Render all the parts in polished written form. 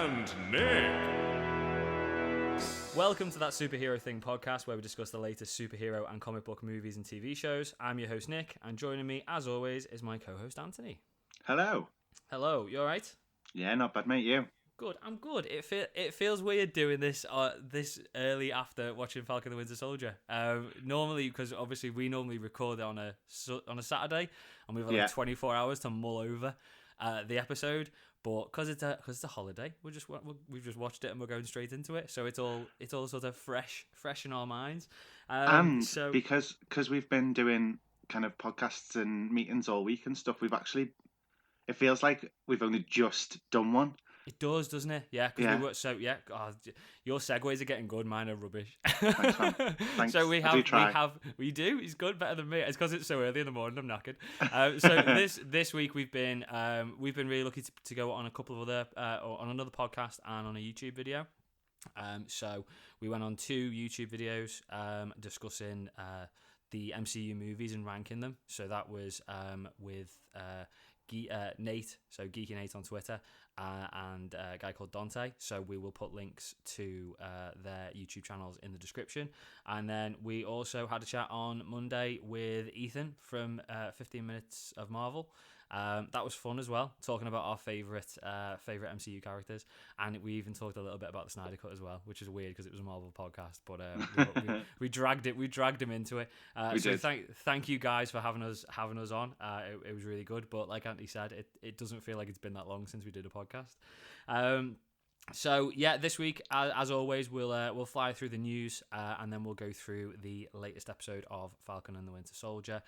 and Nick. Welcome to That Superhero Thing podcast, where we discuss the latest superhero and comic book movies and TV shows. I'm your host, Nick, and joining me, as always, is my co-host, Anthony. Hello. Hello, you alright? Yeah, not bad, mate. You? Good, I'm good. It feels weird doing this this early after watching Falcon The Winter Soldier. Normally, because obviously we normally record it on a Saturday, and we've got like 24 hours to mull over the episode. But because it's a holiday, we've just watched it and we're going straight into it. So it's all sort of fresh in our minds. And so because we've been doing kind of podcasts and meetings all week and stuff, it feels like we've only just done one. It does, doesn't it? Yeah. Yeah. God, your segues are getting good. Mine are rubbish. Thanks, man. Thanks. So we do. He's good, better than me. It's because it's so early in the morning. I'm knackered. So this week we've been really lucky to go on a couple of other on another podcast and on a YouTube video. So we went on 2 YouTube videos discussing the MCU movies and ranking them. So that was with Nate, so Geeky Nate on Twitter, and a guy called Dante. So we will put links to their YouTube channels in the description. And then we also had a chat on Monday with Ethan from 15 Minutes of Marvel. That was fun as well, talking about our favourite MCU characters, and we even talked a little bit about the Snyder Cut as well, which is weird because it was a Marvel podcast, but we dragged him into it. So thank you guys for having us on. It was really good, but like Anthony said, it doesn't feel like it's been that long since we did a podcast. So yeah, this week, as always, we'll fly through the news and then we'll go through the latest episode of Falcon and the Winter Soldier.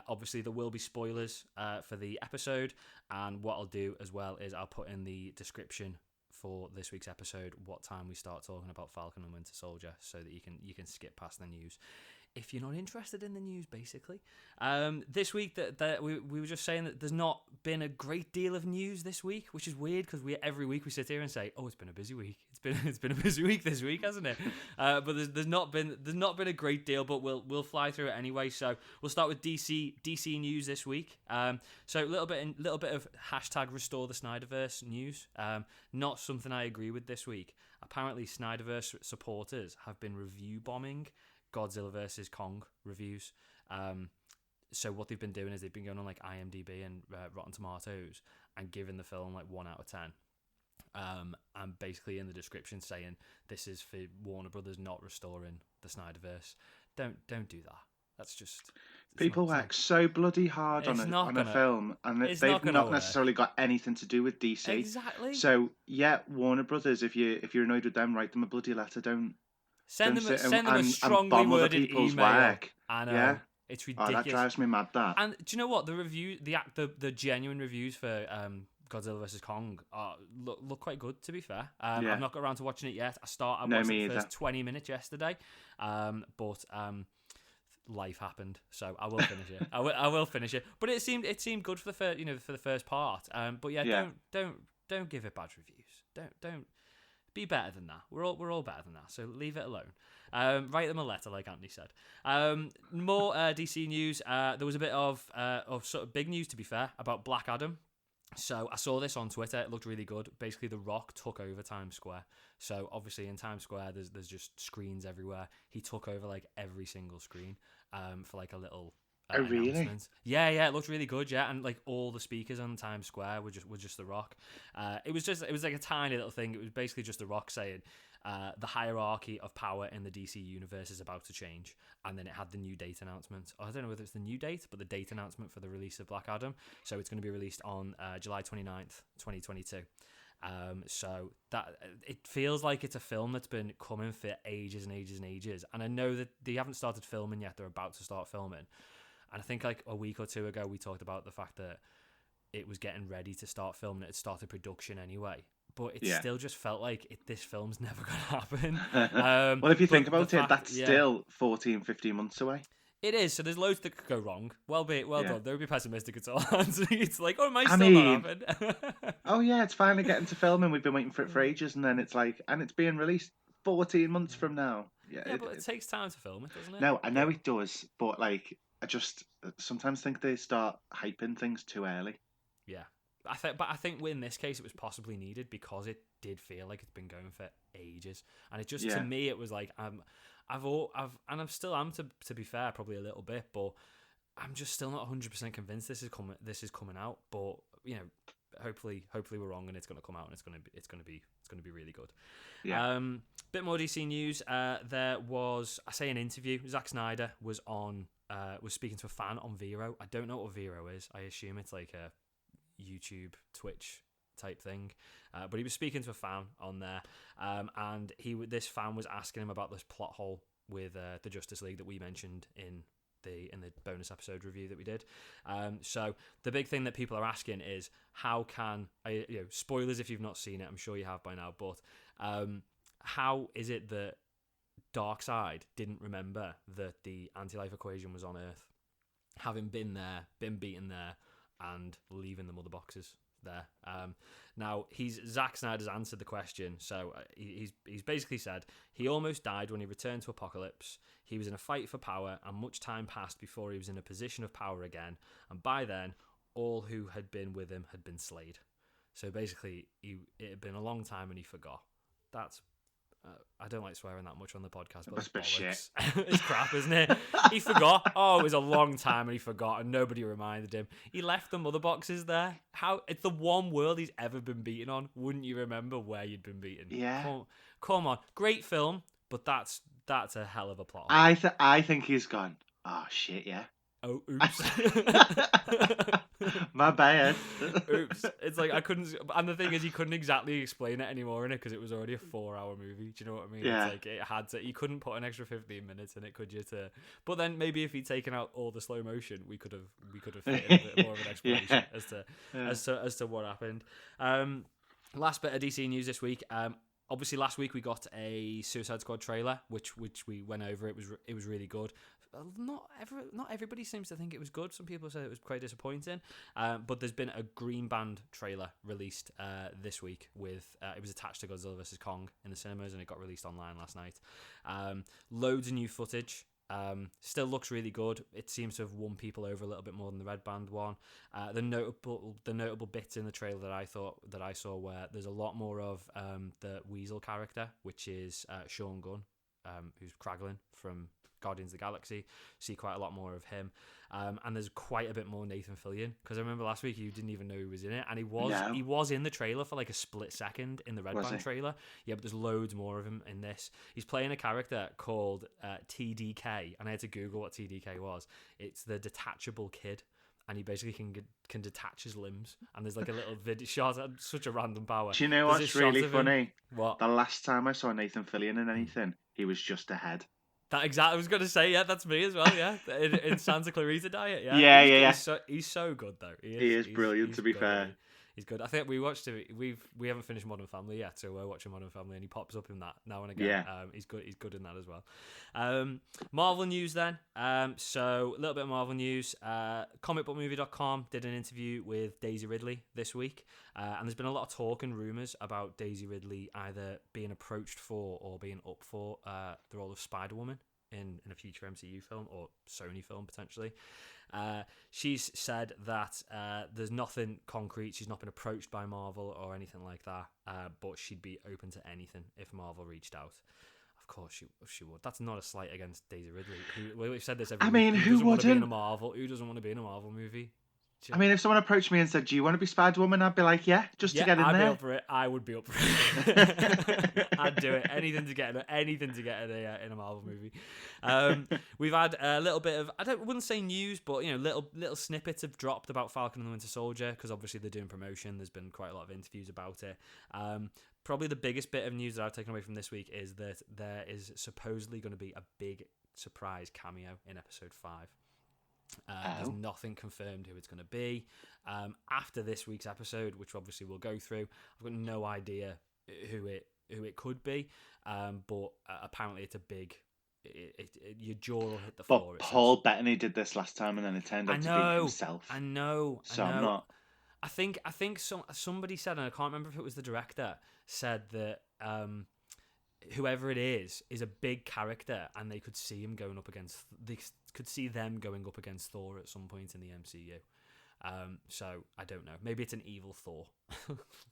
Obviously, there will be spoilers for the episode, and what I'll do as well is I'll put in the description for this week's episode what time we start talking about Falcon and Winter Soldier, so that you can skip past the news if you're not interested in the news, basically. This week, that we were just saying that there's not been a great deal of news this week, which is weird because every week we sit here and say, "Oh, it's been a busy week. It's been a busy week this week, hasn't it?" But there's not been a great deal, but we'll fly through it anyway. So we'll start with DC news this week. So a little bit of hashtag Restore the Snyderverse news. Not something I agree with this week. Apparently, Snyderverse supporters have been review bombing Godzilla vs. Kong reviews. So what they've been doing is they've been going on like IMDb and Rotten Tomatoes and giving the film like 1 out of 10. And basically in the description saying this is for Warner Brothers not restoring the Snyderverse. Don't do that. That's just people work so bloody hard on a film, and they've not necessarily got anything to do with DC. Exactly. So yeah, Warner Brothers, if you're annoyed with them, write them a bloody letter. Send them a strongly worded email. Work. I know. Yeah. It's ridiculous. Oh, that drives me mad, that. And do you know what? The genuine reviews for Godzilla vs. Kong look quite good, to be fair. I've not got around to watching it yet. I watched the first 20 minutes yesterday. But life happened, so I will finish it. I will finish it. But it seemed good for the first part. But don't give it bad reviews. Don't. Be better than that. We're all better than that. So leave it alone. Write them a letter, like Anthony said. More DC news. There was a bit of sort of big news, to be fair, about Black Adam. So I saw this on Twitter. It looked really good. Basically, The Rock took over Times Square. So obviously in Times Square, there's just screens everywhere. He took over like every single screen for like a little. Oh really? Yeah, it looked really good. Yeah, and like all the speakers on Times Square were just The Rock. It was like a tiny little thing. It was basically just The Rock saying the hierarchy of power in the DC universe is about to change, and then it had the new date announcement. I don't know whether it's the new date, but the date announcement for the release of Black Adam. So it's going to be released on July 29th, 2022. So that it feels like it's a film that's been coming for ages and ages and ages, and I know that they haven't started filming yet. They're about to start filming. And I think like a week or two ago, we talked about the fact that it was getting ready to start filming. It had started production anyway. But it still just felt like this film's never going to happen. Well, if you think about it, that's still 14, 15 months away. It is. So there's loads that could go wrong. Well done. Don't be pessimistic at all. It's like, oh, it might still not happen. Oh, yeah, it's finally getting to filming. We've been waiting for it for ages. And then it's like, and it's being released 14 months from now. Yeah, but it takes time to film it, doesn't it? No, I know it does. But like, I just sometimes think they start hyping things too early. Yeah. I think in this case it was possibly needed because it did feel like it's been going for ages, and it just to me it was like I'm still to be fair probably a little bit, but I'm just still not 100% convinced this is coming out. But hopefully we're wrong and it's going to come out and it's going to be really good. Yeah. Bit more DC news. There was an interview. Zack Snyder was speaking to a fan on Vero. I don't know what Vero is. I assume it's like a YouTube, Twitch type thing. But he was speaking to a fan on there, and this fan was asking him about this plot hole with the Justice League that we mentioned in the bonus episode review that we did. So the big thing that people are asking is how can spoilers if you've not seen it, I'm sure you have by now, but how is it that Darkseid didn't remember that the anti-life equation was on Earth, having been beaten there and leaving the mother boxes there? Now Zack Snyder's answered the question. So he's basically said he almost died when he returned to Apokolips. He was in a fight for power, and much time passed before he was in a position of power again. And by then, all who had been with him had been slayed. So basically, it had been a long time, and he forgot. That's I don't like swearing that much on the podcast, but that's a bit shit. It's crap, isn't it? He forgot. Oh, it was a long time and he forgot, and nobody reminded him. He left the mother boxes there. It's the one world he's ever been beaten on. Wouldn't you remember where you'd been beaten? Yeah. Come on. Great film, but that's a hell of a plot. I think he's gone, oh shit, yeah. Oh, oops. My bad. Oops. It's like I couldn't, and the thing is, he couldn't exactly explain it anymore in it because it was already a 4-hour movie. Do you know what I mean? Yeah. It's like it had to. You couldn't put an extra 15 minutes in it, could you? But then maybe if he'd taken out all the slow motion, we could have fit in a bit more of an explanation as to what happened. Last bit of DC news this week. Obviously, last week we got a Suicide Squad trailer, which we went over. It was really good. Not everybody seems to think it was good. Some people said it was quite disappointing. But there's been a Green Band trailer released this week with it was attached to Godzilla vs Kong in the cinemas, and it got released online last night. Loads of new footage. Still looks really good. It seems to have won people over a little bit more than the Red Band one. The notable bits in the trailer that I saw where there's a lot more of the Weasel character, which is Sean Gunn, who's Kraglin from Guardians of the Galaxy. See quite a lot more of him, and there's quite a bit more Nathan Fillion, because I remember last week you didn't even know he was in it, and he was in the trailer for like a split second in the Red Band trailer. Yeah, but there's loads more of him in this. He's playing a character called TDK, and I had to Google what TDK was. It's the detachable kid, and he basically can detach his limbs, and there's like a little video shot at such a random power. Do you know what's really funny? What? The last time I saw Nathan Fillion in anything, he was just a head. That exactly. I was going to say, yeah, that's me as well. Yeah, in Santa Clarita Diet. Yeah, yeah. He's so good though. He is brilliant. To be fair, he's good. I think we watched it. We haven't finished Modern Family yet, so we're watching Modern Family, and he pops up in that now and again. Yeah. He's good. He's good in that as well. Marvel news then. So a little bit of Marvel news. Comicbookmovie.com did an interview with Daisy Ridley this week, and there's been a lot of talk and rumours about Daisy Ridley either being approached for or being up for the role of Spider-Woman in a future MCU film or Sony film potentially. She's said that there's nothing concrete. She's not been approached by Marvel or anything like that, but she'd be open to anything if Marvel reached out. Of course she would. That's not a slight against Daisy Ridley. We've said this every week. Who wouldn't? Who doesn't want to be in a Marvel movie? I mean, if someone approached me and said, "Do you want to be Spider-Woman?" I'd be like, "Yeah, to get in I'd there." Be up for it. I would be up for it. I'd do it. Anything to get in a Marvel movie. We've had a little bit of wouldn't say news, but little snippets have dropped about Falcon and the Winter Soldier, because obviously they're doing promotion. There's been quite a lot of interviews about it. Probably the biggest bit of news that I've taken away from this week is that there is supposedly going to be a big surprise cameo in episode 5. There's nothing confirmed who it's going to be. After this week's episode, which obviously we'll go through, I've got no idea who it could be, but apparently it's a big. Your jaw will hit the floor. But Paul Bettany did this last time, and then it turned out to be himself. I know. I'm not. I think somebody said, and I can't remember if it was the director, said that whoever it is a big character, and they could see him going up against. They could see them going up against Thor at some point in the MCU. So I don't know. Maybe it's an evil Thor,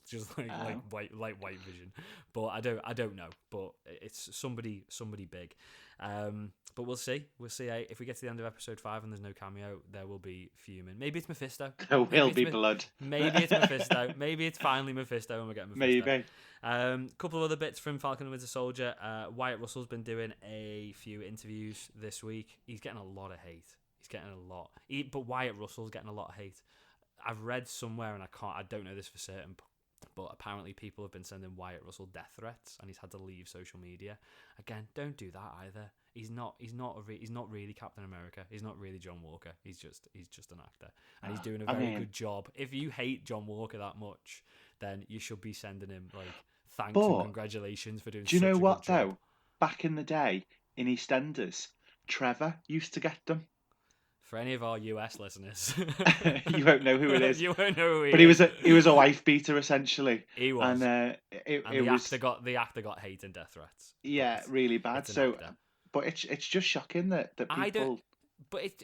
just like white Vision. But I don't know. But it's somebody big. But we'll see. We'll see. If we get to the end of episode 5 and there's no cameo, there will be fuming. Maybe it's Mephisto. There will be blood. Maybe it's Mephisto. Maybe it's finally Mephisto and we're getting Mephisto. Maybe. Couple of other bits from Falcon and Winter Soldier. Wyatt Russell's been doing a few interviews this week. He's getting a lot of hate. But Wyatt Russell's getting a lot of hate. I've read somewhere, and I don't know this for certain, but apparently people have been sending Wyatt Russell death threats, and he's had to leave social media. Again, don't do that either. He's not really Captain America. He's not really John Walker. He's just an actor, and he's doing a very good job. If you hate John Walker that much, then you should be sending him like thanks and congratulations for doing. Do you know what job. though? Back in the day in EastEnders, Trevor used to get them. For any of our US listeners, you won't know who it is. You won't know who he is. But he was a wife beater essentially. He was, and the actor got hate and death threats. Yeah, really bad. So, but it's just shocking that people.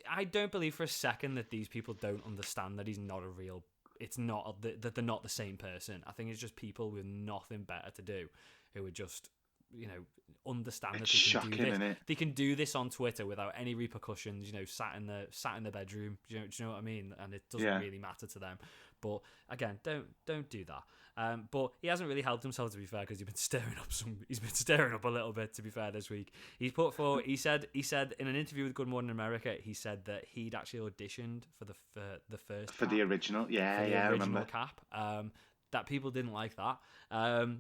I don't believe for a second that these people don't understand that he's not a real. It's not that they're not the same person. I think it's just people with nothing better to do, who are just understand that they can do this. They can do this on Twitter without any repercussions. Sat in the bedroom. Do you know what I mean? And it doesn't really matter to them. But again, don't do that. But he hasn't really helped himself, to be fair, because he's been stirring up a little bit. To be fair, this week he's put forward. He said in an interview with Good Morning America, he said that he'd actually auditioned for the first for the original. I remember Cap. That people didn't like that,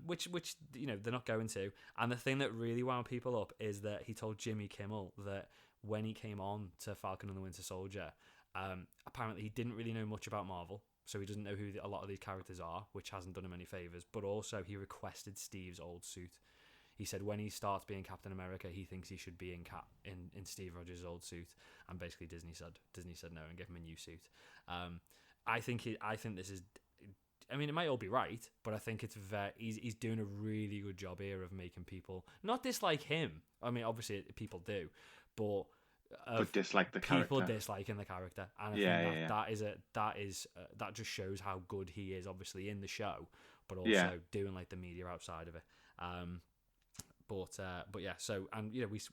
which they're not going to. And the thing that really wound people up is that he told Jimmy Kimmel that when he came on to Falcon and the Winter Soldier, apparently he didn't really know much about Marvel, so he doesn't know who a lot of these characters are, which hasn't done him any favors. But also he requested Steve's old suit. He said when he starts being Captain America, he thinks he should be in Steve Rogers' old suit, and basically Disney said no and gave him a new suit. I think this is. I mean, it might all be right, but I think it's he's doing a really good job here of making people not dislike him. I mean, obviously people do, but dislike the character. People disliking the character, and I think that just shows how good he is, obviously in the show, but also doing like the media outside of it. But yeah. So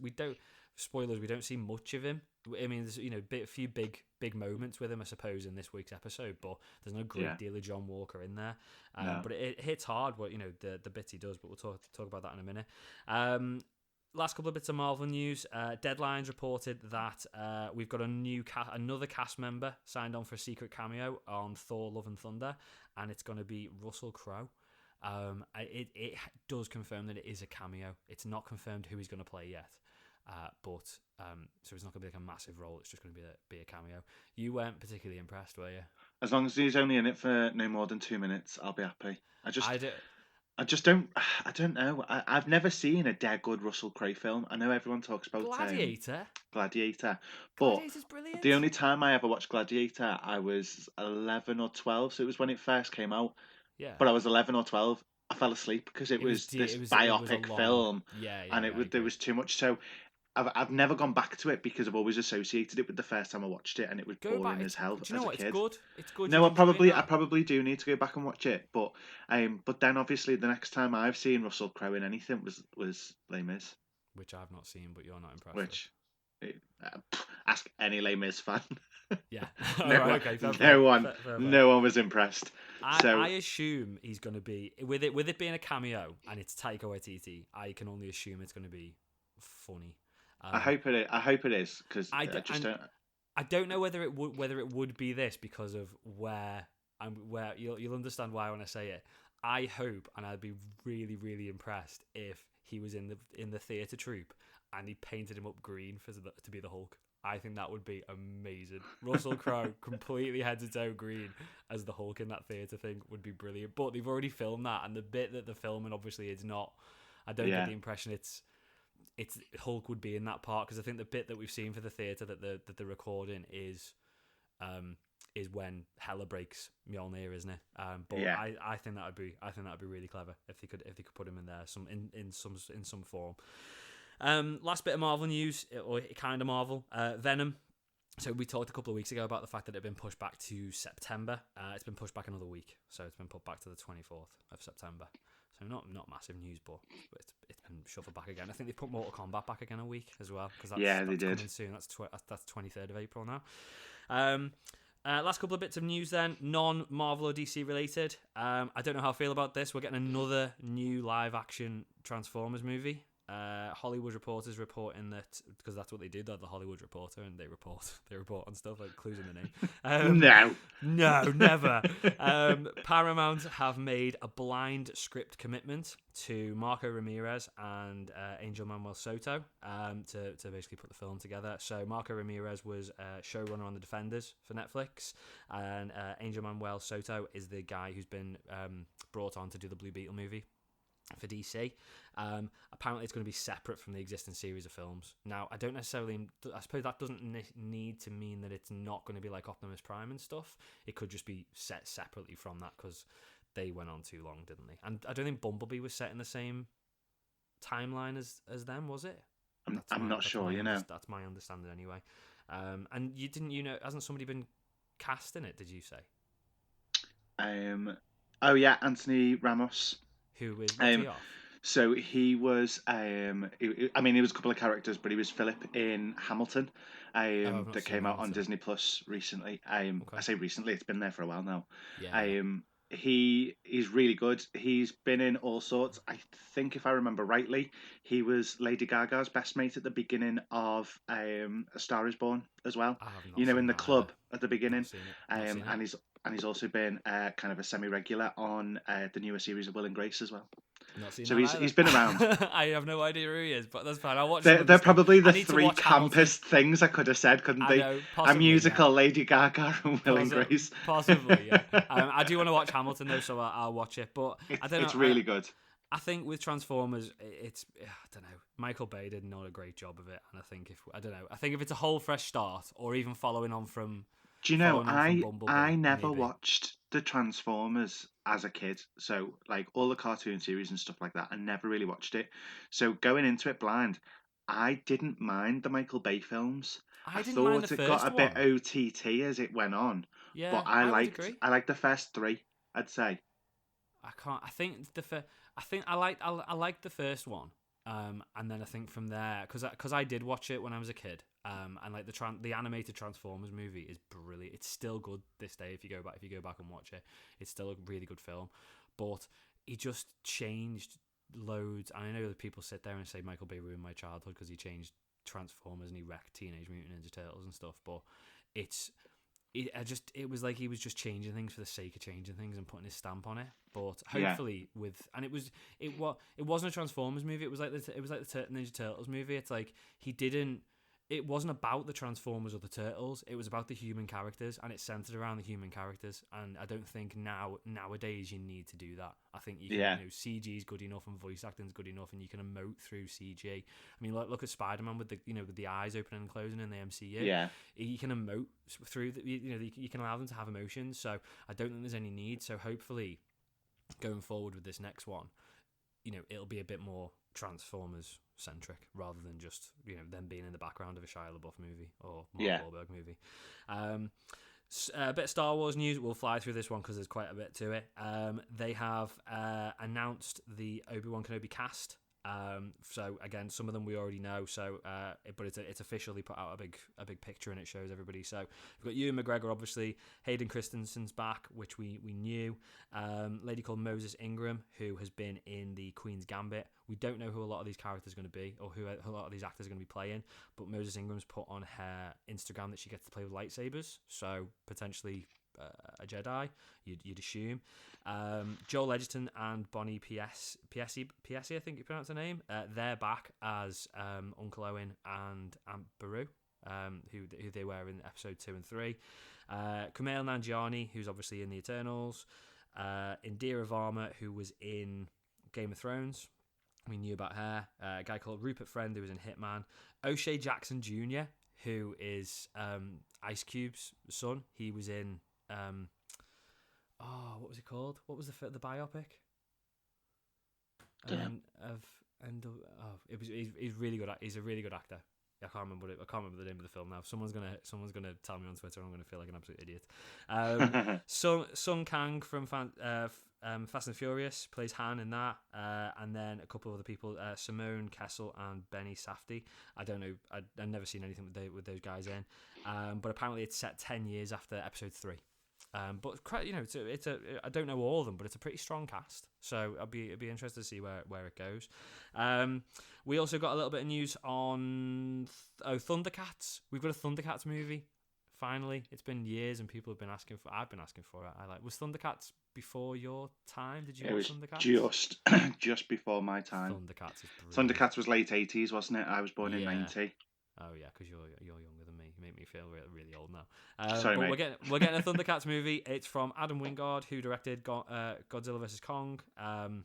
we don't spoilers. We don't see much of him. I mean, there's a few big moments with him, I suppose, in this week's episode, but there's no great deal of John Walker in there. No. But it hits hard what the bits he does. But we'll talk about that in a minute. Last couple of bits of Marvel news. Deadline's reported that we've got another cast member signed on for a secret cameo on Thor: Love and Thunder, and it's going to be Russell Crowe. It does confirm that it is a cameo. It's not confirmed who he's going to play yet. So it's not going to be like a massive role. It's just going to be a cameo. You weren't particularly impressed, were you? As long as he's only in it for no more than 2 minutes, I'll be happy. I just don't. I don't know. I've never seen a dead good Russell Crowe film. I know everyone talks about Gladiator. But Gladiator's brilliant. The only time I ever watched Gladiator, I was 11 or 12. So it was when it first came out. Yeah. But I was 11 or 12. I fell asleep because it was this biopic film. There was too much. So I've never gone back to it because I've always associated it with the first time I watched it, and it was boring as hell. Do you know what? Kid. It's good. No, I probably do need to go back and watch it, but then obviously the next time I've seen Russell Crowe in anything was Les Mis, which I've not seen, but you're not impressed. Ask any Les Mis fan. Yeah. No one was impressed. I assume he's going to be with it being a cameo and it's Taika Waititi. I can only assume it's going to be funny. I hope it is because I don't know whether it would be this because of where you'll understand why when I say it. I hope, and I'd be really, really impressed if he was in the theatre troupe and he painted him up green to be the Hulk. I think that would be amazing. Russell Crowe completely head to toe green as the Hulk in that theatre thing would be brilliant. But they've already filmed that, and the bit that they're filming obviously is not. I don't get the impression it's Hulk would be in that part, because I think the bit that we've seen for the theatre that they're recording is when Hela breaks Mjolnir, isn't it? I think that would be really clever if they could put him in there in some form. Last bit of Marvel news, or kind of Marvel. Venom So we talked a couple of weeks ago about the fact that it had been pushed back to September. It's been pushed back another week, so it's been put back to the 24th of September. So not massive news, but it's been shuffled back again. I think they put Mortal Kombat back again a week as well, because that's coming soon. That's 23rd of April now. Last couple of bits of news then, non-Marvel or DC related. I don't know how I feel about this. We're getting another new live-action Transformers movie. Hollywood Reporter's reporting that, because that's what they do, they're the Hollywood Reporter, and they report on stuff, like clues in the name. No, never. Paramount have made a blind script commitment to Marco Ramirez and Angel Manuel Soto to basically put the film together. So Marco Ramirez was showrunner on The Defenders for Netflix, and Angel Manuel Soto is the guy who's been brought on to do the Blue Beetle movie for DC. Apparently it's going to be separate from the existing series of films. Now, I suppose that doesn't need to mean that it's not going to be like Optimus Prime and stuff. It could just be set separately from that, because they went on too long, didn't they? And I don't think Bumblebee was set in the same timeline as them, was it? I'm not sure, That's my understanding anyway. And hasn't somebody been cast in it, did you say? Oh yeah, Anthony Ramos. Who is he off? So he was, he was a couple of characters, but he was Philip in Hamilton, that came out on Disney Plus recently. I say recently, it's been there for a while now. Yeah. He's really good. He's been in all sorts. I think, if I remember rightly, he was Lady Gaga's best mate at the beginning of A Star Is Born as well. In the club at the beginning. And he's also been kind of a semi-regular on the newer series of Will and Grace as well. So he's been around. I have no idea who he is, but that's fine. I'll watch. They're probably the three campest things I could have said, couldn't they? Know, possibly, a musical, Lady Gaga, and Will and Grace. Possibly, yeah. I do want to watch Hamilton though, so I'll watch it. But I don't know. It's really good. I think with Transformers, I don't know. Michael Bay did not a great job of it, and I think if it's a whole fresh start, or even following on from. Do you know, I never watched the Transformers as a kid. So, like, all the cartoon series and stuff like that, I never really watched it. So, going into it blind, I didn't mind the Michael Bay films. I thought it got a bit OTT as it went on. Yeah, but I liked the first three, I'd say. I liked the first one. And then I think from there, because I did watch it when I was a kid, and like the animated Transformers movie is brilliant. It's still good this day if you go back and watch it. It's still a really good film, but he just changed loads. And I know that people sit there and say Michael Bay ruined my childhood because he changed Transformers and he wrecked Teenage Mutant Ninja Turtles and stuff. But it was like he was just changing things for the sake of changing things and putting his stamp on it. But hopefully it wasn't a Transformers movie. It was like the Ninja Turtles movie. It's like it wasn't about the Transformers or the Turtles. It was about the human characters, and it centered around the human characters. And I don't think nowadays you need to do that. I think CG is good enough and voice acting is good enough, and you can emote through CG. I mean, look at Spider-Man with the eyes opening and closing in the MCU. Yeah, you can emote through you can allow them to have emotions. So I don't think there's any need. So hopefully, going forward with this next one, it'll be a bit more Transformers centric rather than just them being in the background of a Shia LaBeouf movie or Mark Wahlberg movie. A bit of Star Wars news. We'll fly through this one because there's quite a bit to it. They have announced the Obi-Wan Kenobi cast. So again, some of them we already know. So, but it's officially put out a big picture and it shows everybody. So we've got Ewan McGregor, obviously. Hayden Christensen's back, which we knew. Lady called Moses Ingram, who has been in the Queen's Gambit. We don't know who a lot of these characters are going to be, or who a lot of these actors are going to be playing. But Moses Ingram's put on her Instagram that she gets to play with lightsabers. So potentially a Jedi, you'd assume. Joel Edgerton and Bonnie Piesse, I think you pronounce her name. They're back as Uncle Owen and Aunt Beru, who they were in episode 2 and 3. Kumail Nanjiani, who's obviously in the Eternals. Indira Varma, who was in Game of Thrones. We knew about her. A guy called Rupert Friend, who was in Hitman. O'Shea Jackson Jr., who is Ice Cube's son. He was in what was it called? What was the biopic? He's really good. He's a really good actor. I can't remember the name of the film now. Someone's gonna tell me on Twitter, and I'm gonna feel like an absolute idiot. Sung Kang from Fast and Furious plays Han in that, and then a couple of other people, Simone Kessel and Benny Safdie. I don't know. I've never seen anything with those guys in, but apparently it's set 10 years after Episode 3. But it's a I don't know all of them, but it's a pretty strong cast. So I'd be interested to see where it goes. We also got a little bit of news on Thundercats. We've got a Thundercats movie. Finally, it's been years and people have been asking for. I've been asking for it. Was Thundercats before your time? Did you watch Thundercats? Just before my time. Thundercats is brilliant. Thundercats was late 80s, wasn't it? I was born in 90. Oh yeah, because you're younger than me. You make me feel really old now. Sorry, but mate. we're getting a Thundercats movie. It's from Adam Wingard, who directed Godzilla vs Kong, and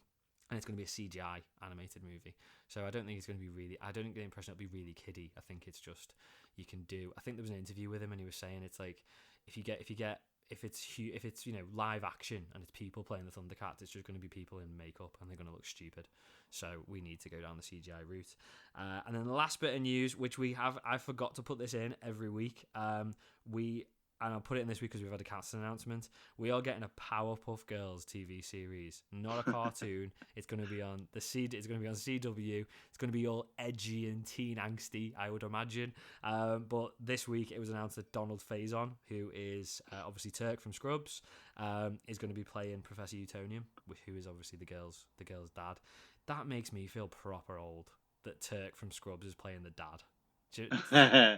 it's going to be a CGI animated movie. So I don't think it's going to be really. I don't get the impression it'll be really kiddie. I think it's just you can do. I think there was an interview with him, and he was saying it's like if it's live action and it's people playing the Thundercats, it's just going to be people in makeup and they're going to look stupid. So we need to go down the CGI route. And then the last bit of news, which I forgot to put this in every week. And I'll put it in this week because we've had a casting announcement. We are getting a Powerpuff Girls TV series, not a cartoon. It's going to be on It's going to be on CW. It's going to be all edgy and teen angsty, I would imagine. But this week it was announced that Donald Faison, who is obviously Turk from Scrubs, is going to be playing Professor Utonium, who is obviously the girl's dad. That makes me feel proper old that Turk from Scrubs is playing the dad.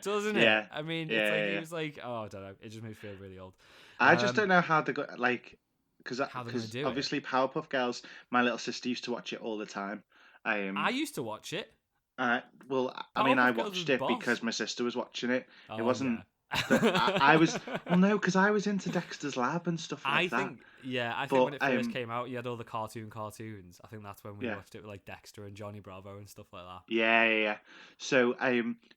Doesn't it? Yeah. I mean, it's like he was like, oh, I don't know. It just made me feel really old. I just don't know how they got because do obviously Powerpuff Girls. My little sister used to watch it all the time. I used to watch it. Well, I watched it because my sister was watching it. Oh, it wasn't. Yeah. I was because I was into Dexter's Lab and stuff like that. I think when it first came out, you had all the cartoons. I think that's when we watched it with like Dexter and Johnny Bravo and stuff like that. Yeah. So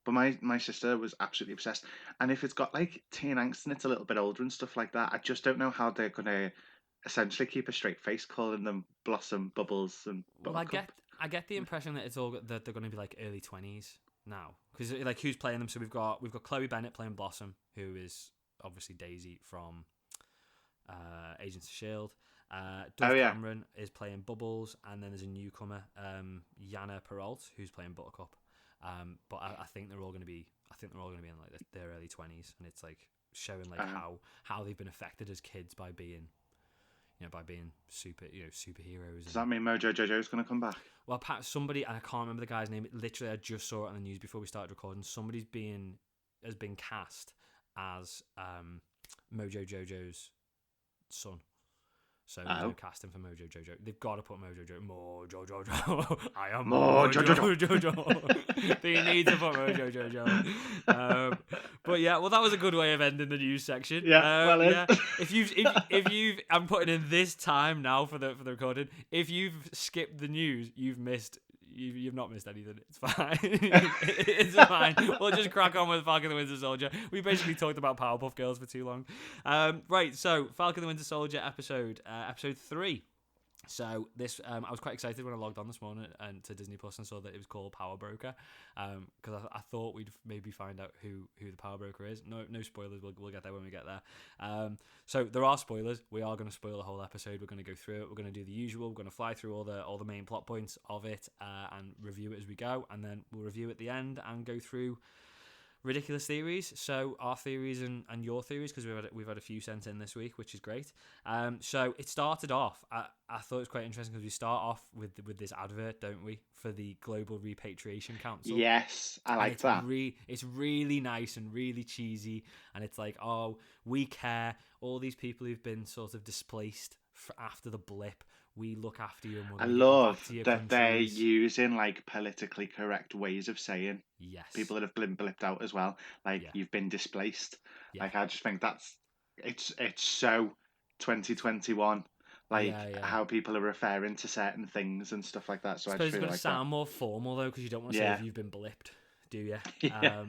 but my sister was absolutely obsessed, and if it's got like teen angst and it's a little bit older and stuff like that, I just don't know how they're gonna essentially keep a straight face calling them Blossom, Bubbles, and Buttercup. Well, I get the impression that that they're going to be like early 20s now, because like who's playing them? So we've got Chloe Bennett playing Blossom, who is obviously Daisy from Agents of S.H.I.E.L.D. Dove Cameron is playing Bubbles, and then there's a newcomer, Yana Peralt, who's playing Buttercup. But I think they're all going to be in like their early 20s, and it's like showing like how they've been affected as kids by being superheroes. Does that mean Mojo Jojo's going to come back? Well, somebody, and I can't remember the guy's name. Literally, I just saw it on the news before we started recording. Somebody's has been cast as Mojo Jojo's son. So they're casting for Mojo Jojo. They've got to put Mojo Jojo. I am Mojo Jojo. They need to put Mojo Jojo. But yeah, well, that was a good way of ending the news section. Yeah, If you've, I'm putting in this time now for the recording. If you've skipped the news, you've not missed anything. It's fine. It's fine. We'll just crack on with Falcon the Winter Soldier. We basically talked about Powerpuff Girls for too long. Right, so Falcon the Winter Soldier episode 3. So this, I was quite excited when I logged on this morning and to Disney Plus and saw that it was called Power Broker, because I thought we'd maybe find out who the Power Broker is. No spoilers. We'll get there when we get there. So there are spoilers. We are going to spoil the whole episode. We're going to go through it. We're going to do the usual. We're going to fly through all the main plot points of it and review it as we go, and then we'll review at the end and go through ridiculous theories. So our theories and your theories, because we've had a few sent in this week, which is great. So it started off. I thought it was quite interesting because we start off with this advert, don't we, for the Global Repatriation Council? Yes, I like that. It's really nice and really cheesy, and it's like, oh, we care. All these people who've been sort of displaced after the blip, we look after you. And I love that they're using like politically correct ways of saying people that have been blipped out as well. Like you've been displaced. Yeah. Like I just think it's so 2021. Like how people are referring to certain things and stuff like that. So I just really like that. It's going to sound more formal though, because you don't want to say if you've been blipped, do you? Yeah.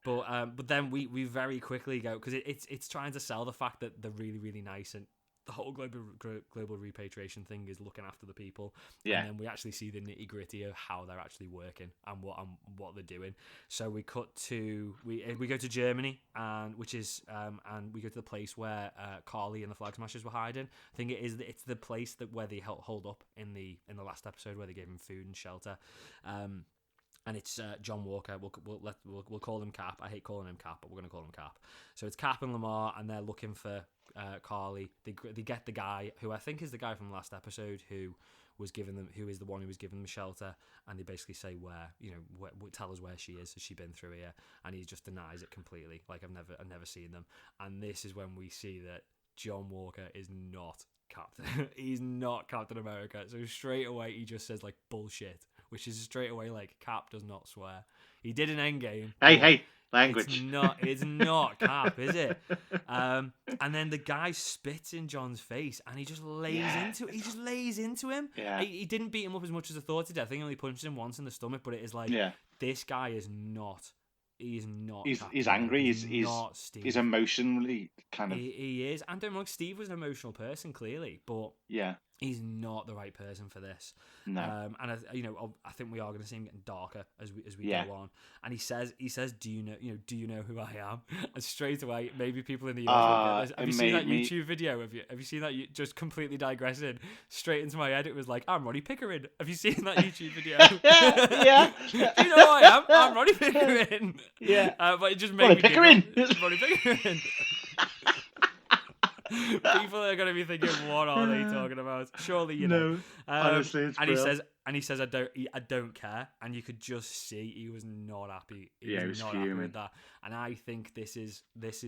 But then we very quickly go, because it's trying to sell the fact that they're really, really nice and the whole global repatriation thing is looking after the people, yeah. And then we actually see the nitty gritty of how they're actually working and what they're doing. So we cut to we go to Germany, and we go to the place where Carly and the Flag Smashers were hiding. I think it's the place where they hold up in the last episode where they gave him food and shelter. And it's John Walker. We'll call him Cap. I hate calling him Cap, but we're going to call him Cap. So it's Cap and Lamar, and they're looking for Carly. They get the guy who I think is the guy from the last episode who is the one who was giving them shelter, and they basically say tell us where she is. Has she been through here? And he just denies it completely. Like I've never seen them. And this is when we see that John Walker is not Captain. He's not Captain America. So straight away he just says like bullshit. Which is straight away like Cap does not swear. He did an Endgame. Hey, language. It's not Cap, is it? And then the guy spits in John's face, and he just lays into him. Yeah. He didn't beat him up as much as I thought he did. I think he only punched him once in the stomach, but it is like this guy is not. He's not. He's angry. He's not Steve. He's emotionally kind of. He is. And don't know, Steve was an emotional person clearly, but he's not the right person for this. No. And I think we are going to see him getting darker as we go on. And he says, do you know who I am? And straight away, maybe people in the US. Have you seen that YouTube video? Have you seen that? Just completely digressing straight into my head. It was like, I'm Roddy Pickering. Have you seen that YouTube video? Yeah. Do you know who I am? I'm Roddy Pickering. Yeah. But it just made me Pickering. Roddy Pickering. People are going to be thinking, what are they talking about? Surely you know. Honestly, it's brilliant. He says, I don't care, and you could just see he was not happy. He was not happy with that. And I think this is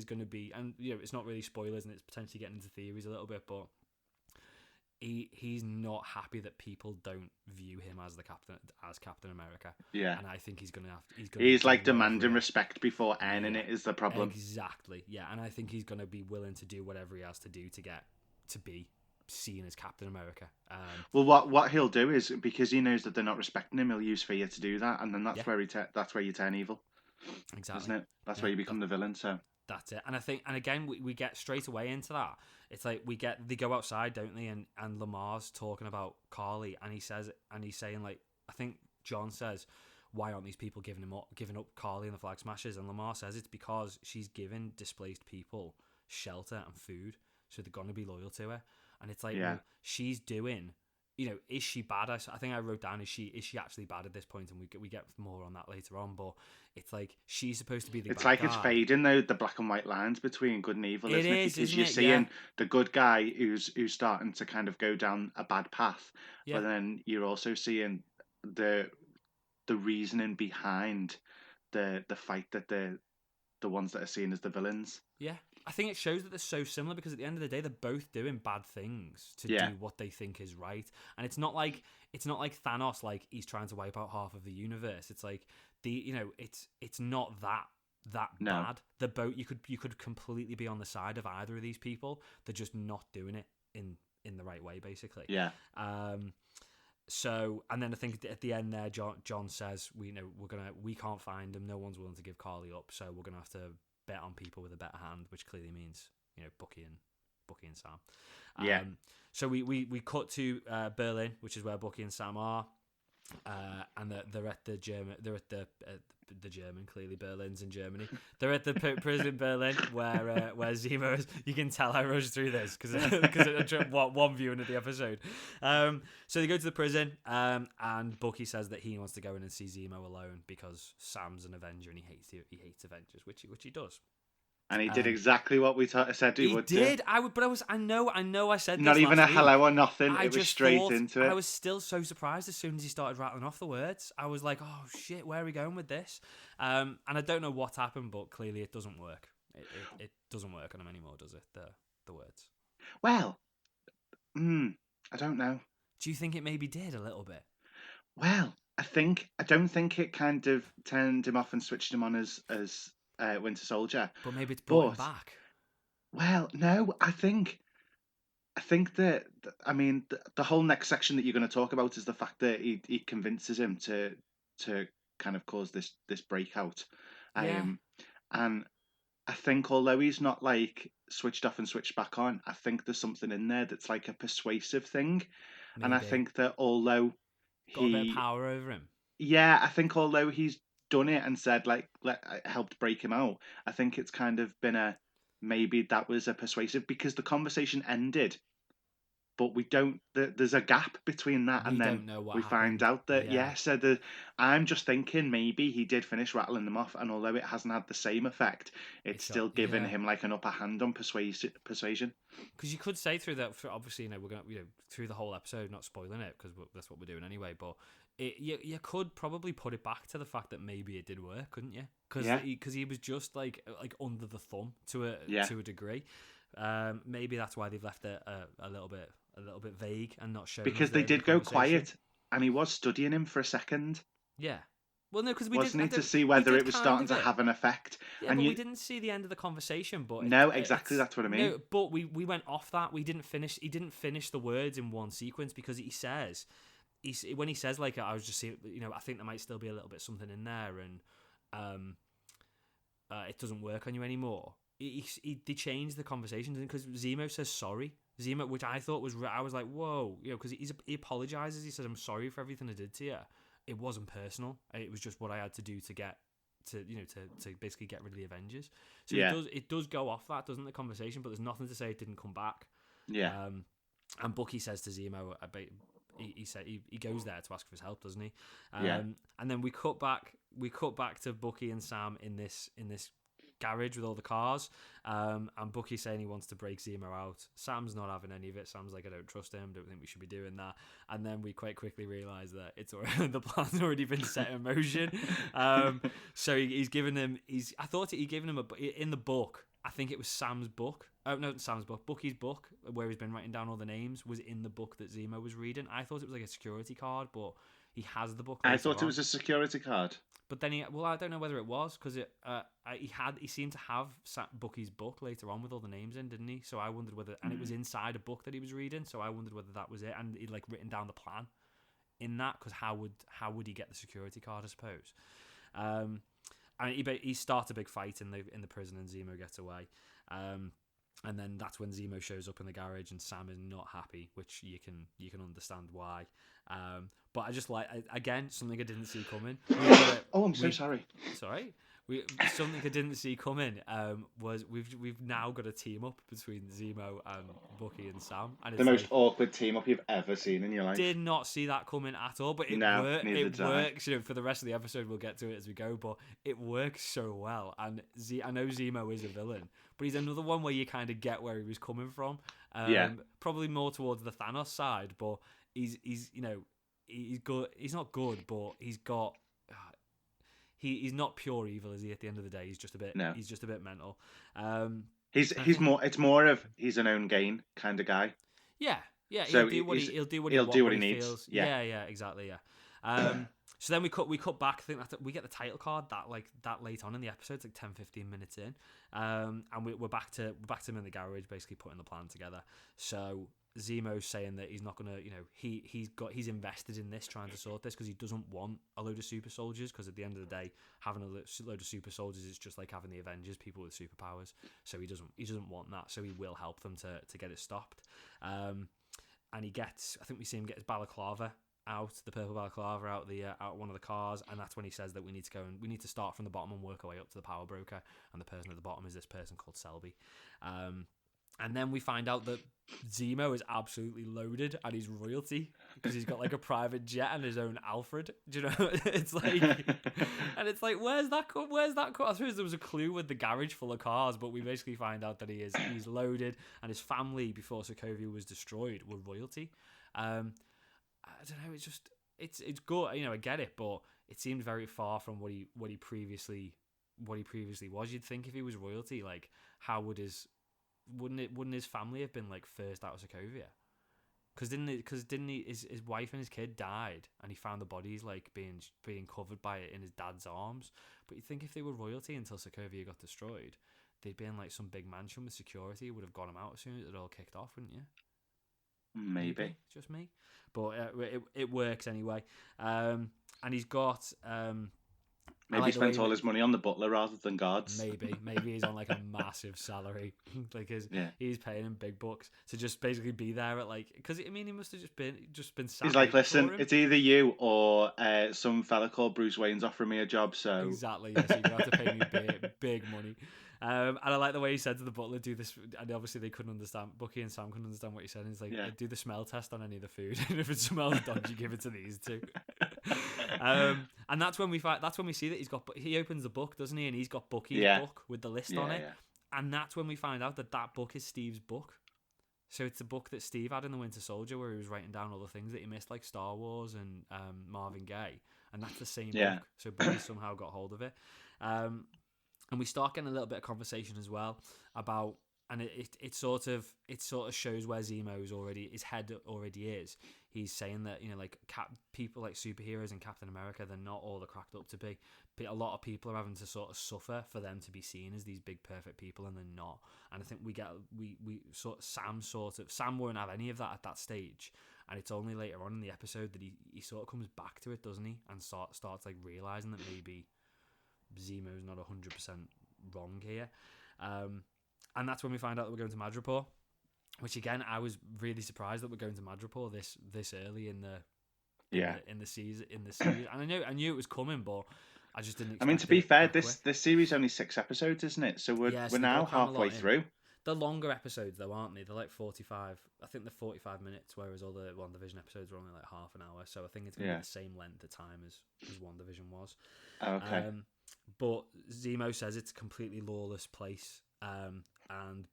going to be, and it's not really spoilers, and it's potentially getting into theories a little bit, but he's not happy that people don't view him as Captain America. Yeah, and I think he's like demanding respect before earning it is the problem. Exactly. Yeah, and I think he's going to be willing to do whatever he has to do to get to be seen as Captain America. Well, what he'll do is, because he knows that they're not respecting him, he'll use fear to do that, and then that's where you turn evil. Exactly. Isn't it? That's where you become the villain. So that's it. And I think, and again, we get straight away into that. It's like they go outside, don't they? And Lamar's talking about Carly, and he's saying like, I think John says, why aren't these people giving up Carly and the Flag Smashers? And Lamar says it's because she's given displaced people shelter and food, so they're gonna be loyal to her. And it's like, well, she's doing, is she bad? I think I wrote down, is she actually bad at this point? And we get more on that later on. But it's like she's supposed to be the. It's like it's fading though, the black and white lines between good and evil. Isn't it? Because you're seeing the good guy who's starting to kind of go down a bad path, but then you're also seeing the reasoning behind the fight that the ones that are seen as the villains. Yeah. I think it shows that they're so similar because at the end of the day, they're both doing bad things to do what they think is right. And it's not like Thanos, like he's trying to wipe out half of the universe. It's like it's not that bad. The boat you could completely be on the side of either of these people. They're just not doing it in the right way, basically. Yeah. So, and then I think at the end there, John says, we can't find them. No one's willing to give Carly up, so we're gonna have to bet on people with a better hand, which clearly means Bucky and Sam. So we cut to Berlin, which is where Bucky and Sam are, and they're at the German. They're at the German. Clearly, Berlin's in Germany. They're at the prison in Berlin where Zemo is. You can tell I rushed through this because one viewing of the episode. So they go to the prison, and Bucky says that he wants to go in and see Zemo alone because Sam's an Avenger and he hates Avengers, which he does. And he did exactly what we said he would. He did. I know. I said this not even a week. Hello or nothing. It was straight into it. I was still so surprised as soon as he started rattling off the words. I was like, "Oh shit, where are we going with this?" And I don't know what happened, but clearly it doesn't work. It doesn't work on him anymore, does it? The words. Well, I don't know. Do you think it maybe did a little bit? Well, I don't think it kind of turned him off and switched him on as Winter Soldier. But maybe it's brought him back. Well, no, I think that, I mean, the whole next section that you're going to talk about is the fact that he convinces him to kind of cause this breakout. And I think although he's not like switched off and switched back on, I think there's something in there that's like a persuasive thing. Maybe. And I think that although got a bit of power over him. Yeah, I think although he's done it and said like helped break him out, I think it's kind of been maybe that was a persuasive because the conversation ended, but we don't. There's a gap between that and then don't know what we happened. find out that So I'm just thinking maybe he did finish rattling them off, and although it hasn't had the same effect, it's still given him like an upper hand on persuasion. Because you could say through that, obviously, we're going through the whole episode, not spoiling it because that's what we're doing anyway. But you could probably put it back to the fact that maybe it did work, couldn't you? Because he was just like under the thumb to a degree. Maybe that's why they've left it a little bit vague and not shown. Because they did go quiet, and he was studying him for a second. Yeah. Well, no, because wasn't it to see whether it was starting to have an effect? Yeah, and but we didn't see the end of the conversation. But no, exactly, that's what I mean. No, but we went off that. We didn't finish. He didn't finish the words in one sequence because he says, when he says like I was just seeing, I think there might still be a little bit something in there, and it doesn't work on you anymore. They changed the conversation because Zemo says sorry. Zemo, which I thought I was like, whoa, because he apologizes. He says, "I'm sorry for everything I did to you. It wasn't personal. It was just what I had to do to get to basically get rid of the Avengers." So it does go off that, doesn't the conversation? But there's nothing to say it didn't come back. Yeah. And Bucky says to Zemo, he said he goes there to ask for his help, doesn't he? And then we cut back to Bucky and Sam in this garage with all the cars, and Bucky's saying he wants to break Zemo out. Sam's not having any of it. Sam's like, I don't trust him, don't think we should be doing that. And then we quite quickly realise that the plan's already been set in motion. So he's given him I thought he given him in the book, I think it was Sam's book. Oh no, Sam's book. Bucky's book, where he's been writing down all the names, was in the book that Zemo was reading. I thought it was like a security card, but he has the book. I thought it was a security card. But then I don't know whether it was because he seemed to have Bucky's book later on with all the names in, didn't he? So I wondered whether, and it was inside a book that he was reading. So I wondered whether that was it, and he'd like written down the plan in that, because how would he get the security card? I suppose. And he starts a big fight in the prison, and Zemo gets away. And then that's when Zemo shows up in the garage, and Sam is not happy, which you can understand why. But I just again, something I didn't see coming. I'm so sorry. Sorry. Something I didn't see coming was we've now got a team up between Zemo and Bucky and Sam, and the most awkward team up you've ever seen in your life. Did not see that coming at all, but it works. For the rest of the episode, we'll get to it as we go, but it works so well. And I know Zemo is a villain, but he's another one where you kind of get where he was coming from. Probably more towards the Thanos side, but he's good. He's not good, but he's got. He's not pure evil, is he? At the end of the day, he's just a bit. No. He's just a bit mental. He's more. It's more of he's an own gain kind of guy. Yeah. So he'll do what he needs. Feels. Yeah, exactly. Yeah. So then we cut back. I think that we get the title card that late on in the episode. It's like 10-15 minutes in, and we're back to him in the garage, basically putting the plan together. So Zemo's saying that he's not gonna, he's invested in this, trying to sort this, because he doesn't want a load of super soldiers. Because at the end of the day, having a load of super soldiers is just like having the Avengers, people with superpowers. So he doesn't want that. So he will help them to get it stopped. And he gets, I think we see him get his balaclava out, the purple balaclava out one of the cars, and that's when he says that we need to start from the bottom and work our way up to the power broker, and the person at the bottom is this person called Selby. And then we find out that Zemo is absolutely loaded and he's royalty, because he's got like a private jet and his own Alfred. Do you know? It's like, and it's like, where's that car? I suppose there was a clue with the garage full of cars, but we basically find out that he's loaded, and his family before Sokovia was destroyed were royalty. I don't know. It's good. I get it, but it seemed very far from what he previously was. You'd think if he was royalty, like how would wouldn't his family have been like first out of Sokovia? Because didn't he his wife and his kid died, and he found the bodies like being covered by it in his dad's arms. But you'd think if they were royalty until Sokovia got destroyed, they'd be in like some big mansion with security, would have got him out as soon as it all kicked off, wouldn't you? Maybe. Just me, but it works anyway. And he's got Maybe he spent all his money on the butler rather than guards. Maybe he's on like a massive salary, like he's paying him big bucks to just basically be there at like, because I mean he must have just been. He's like, listen, it's either you or some fella called Bruce Wayne's offering me a job. So exactly, yes, you're gonna have to pay me big money. And I like the way he said to the butler, do this, and obviously they couldn't understand. Bucky and Sam couldn't understand what he said. He's like, do the smell test on any of the food, and if it smells dodgy, give it to these two. And that's when we see that he opens the book, doesn't he? And he's got Bucky's book with the list on it. Yeah. And that's when we find out that book is Steve's book. So it's the book that Steve had in The Winter Soldier, where he was writing down all the things that he missed, like Star Wars and Marvin Gaye, and that's the same book. So Bucky somehow got hold of it. And we start getting a little bit of conversation as well about, and it sort of shows where his head already is. He's saying that, like people like superheroes and Captain America, they're not all they're cracked up to be. A lot of people are having to sort of suffer for them to be seen as these big perfect people, and they're not. And I think Sam won't have any of that at that stage. And it's only later on in the episode that he sort of comes back to it, doesn't he? And starts like realizing that maybe Zemo's not 100% wrong here. And that's when we find out that we're going to Madripoor, which again, I was really surprised that we're going to Madripoor this early in the season. And I knew it was coming, but I just didn't expect. I mean, to be fair, this series is only 6 episodes, isn't it? So we're now halfway through. The longer episodes, though, aren't they? They're like 45. I think they're 45 minutes, whereas all the WandaVision episodes were only like half an hour. So I think it's going to be the same length of time as WandaVision was. Okay. But Zemo says it's a completely lawless place, and